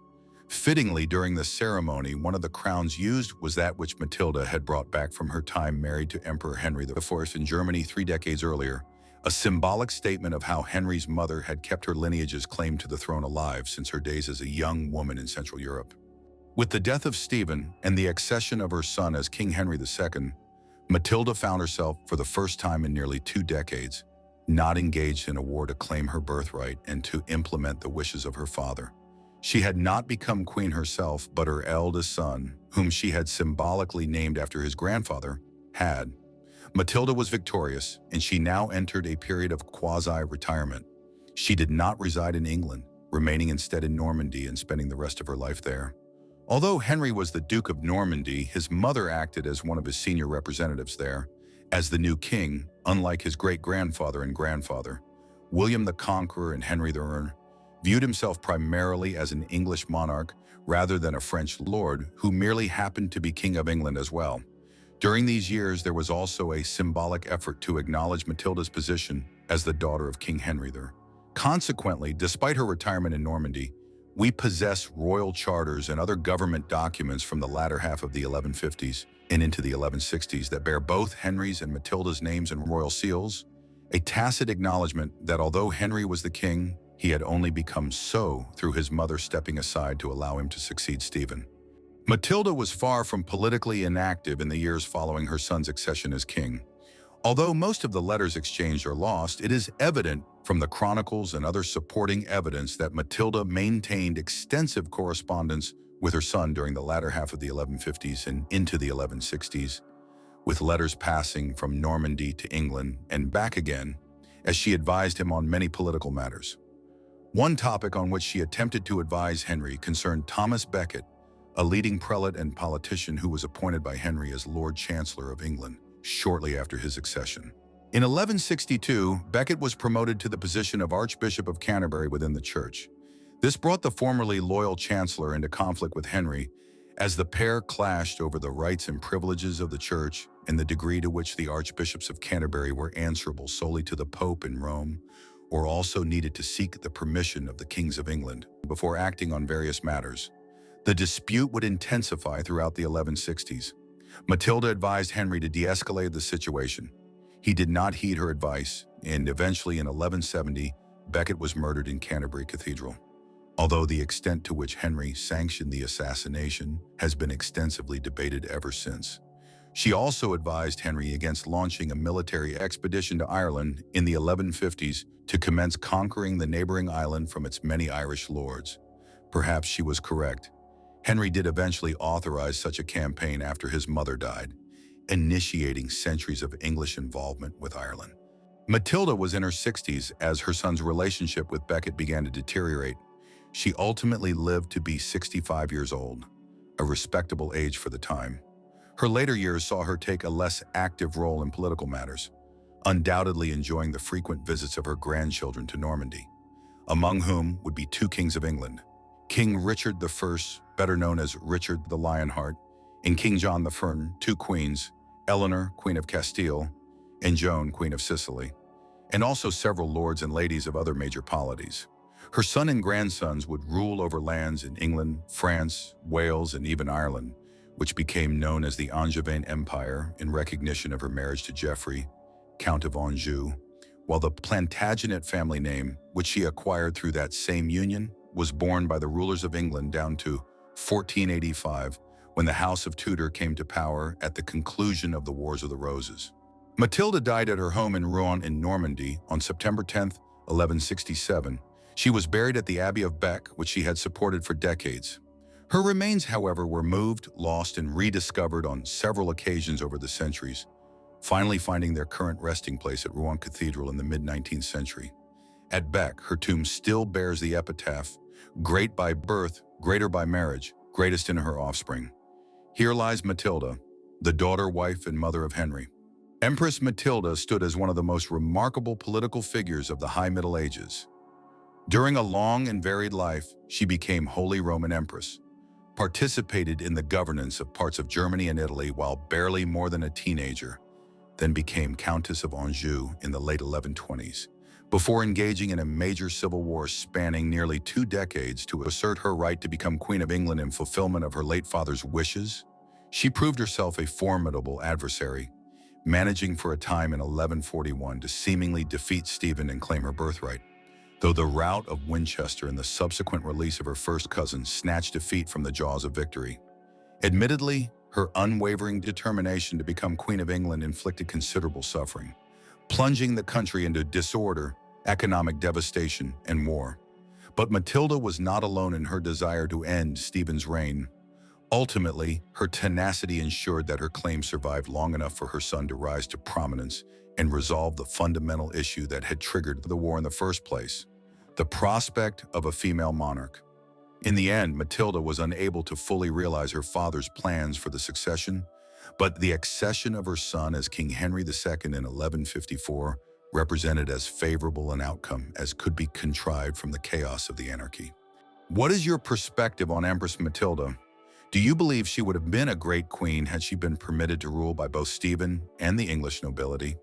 Fittingly, during the ceremony, one of the crowns used was that which Matilda had brought back from her time married to Emperor Henry IV in Germany 3 decades earlier, a symbolic statement of how Henry's mother had kept her lineage's claim to the throne alive since her days as a young woman in Central Europe. With the death of Stephen and the accession of her son as King Henry II, Matilda found herself, for the first time in nearly 2 decades, not engaged in a war to claim her birthright and to implement the wishes of her father. She had not become queen herself, but her eldest son, whom she had symbolically named after his grandfather, had. Matilda was victorious, and she now entered a period of quasi-retirement. She did not reside in England, remaining instead in Normandy and spending the rest of her life there. Although Henry was the Duke of Normandy, his mother acted as one of his senior representatives there. As the new king, unlike his great-grandfather and grandfather, William the Conqueror and Henry I viewed himself primarily as an English monarch rather than a French lord who merely happened to be King of England as well. During these years, there was also a symbolic effort to acknowledge Matilda's position as the daughter of King Henry III. Consequently, despite her retirement in Normandy, we possess royal charters and other government documents from the latter half of the 1150s and into the 1160s that bear both Henry's and Matilda's names and royal seals, a tacit acknowledgement that although Henry was the king, he had only become so through his mother stepping aside to allow him to succeed Stephen. Matilda was far from politically inactive in the years following her son's accession as king. Although most of the letters exchanged are lost, it is evident from the chronicles and other supporting evidence that Matilda maintained extensive correspondence with her son during the latter half of the 1150s and into the 1160s, with letters passing from Normandy to England and back again, as she advised him on many political matters. One topic on which she attempted to advise Henry concerned Thomas Becket, a leading prelate and politician who was appointed by Henry as Lord Chancellor of England shortly after his accession. In 1162, Becket was promoted to the position of Archbishop of Canterbury within the Church. This brought the formerly loyal Chancellor into conflict with Henry, as the pair clashed over the rights and privileges of the Church and the degree to which the Archbishops of Canterbury were answerable solely to the Pope in Rome, or also needed to seek the permission of the kings of England before acting on various matters. The dispute would intensify throughout the 1160s. Matilda advised Henry to de-escalate the situation. He did not heed her advice, and eventually in 1170, Becket was murdered in Canterbury Cathedral. Although the extent to which Henry sanctioned the assassination has been extensively debated ever since. She also advised Henry against launching a military expedition to Ireland in the 1150s to commence conquering the neighboring island from its many Irish lords. Perhaps she was correct. Henry did eventually authorize such a campaign after his mother died, initiating centuries of English involvement with Ireland. Matilda was in her 60s as her son's relationship with Becket began to deteriorate. She ultimately lived to be 65 years old, a respectable age for the time. Her later years saw her take a less active role in political matters, undoubtedly enjoying the frequent visits of her grandchildren to Normandy, among whom would be two kings of England, King Richard I, better known as Richard the Lionheart, and King John I, two queens, Eleanor, Queen of Castile, and Joan, Queen of Sicily, and also several lords and ladies of other major polities. Her son and grandsons would rule over lands in England, France, Wales, and even Ireland, which became known as the Angevin Empire in recognition of her marriage to Geoffrey, Count of Anjou, while the Plantagenet family name, which she acquired through that same union, was borne by the rulers of England down to 1485, when the House of Tudor came to power at the conclusion of the Wars of the Roses. Matilda died at her home in Rouen in Normandy on September 10, 1167. She was buried at the Abbey of Bec, which she had supported for decades. Her remains, however, were moved, lost, and rediscovered on several occasions over the centuries, finally finding their current resting place at Rouen Cathedral in the mid-19th century. At Bec, her tomb still bears the epitaph, "Great by birth, greater by marriage, greatest in her offspring." Here lies Matilda, the daughter, wife, and mother of Henry. Empress Matilda stood as one of the most remarkable political figures of the High Middle Ages. During a long and varied life, she became Holy Roman Empress, participated in the governance of parts of Germany and Italy while barely more than a teenager, then became Countess of Anjou in the late 1120s, before engaging in a major civil war spanning nearly 2 decades to assert her right to become Queen of England in fulfillment of her late father's wishes. She proved herself a formidable adversary, managing for a time in 1141 to seemingly defeat Stephen and claim her birthright, though the rout of Winchester and the subsequent release of her first cousin snatched defeat from the jaws of victory. Admittedly, her unwavering determination to become Queen of England inflicted considerable suffering, plunging the country into disorder, economic devastation, and war. But Matilda was not alone in her desire to end Stephen's reign. Ultimately, her tenacity ensured that her claim survived long enough for her son to rise to prominence and resolve the fundamental issue that had triggered the war in the first place: the prospect of a female monarch. In the end, Matilda was unable to fully realize her father's plans for the succession, but the accession of her son as King Henry II in 1154 represented as favorable an outcome as could be contrived from the chaos of the anarchy. What is your perspective on Empress Matilda? Do you believe she would have been a great queen had she been permitted to rule by both Stephen and the English nobility?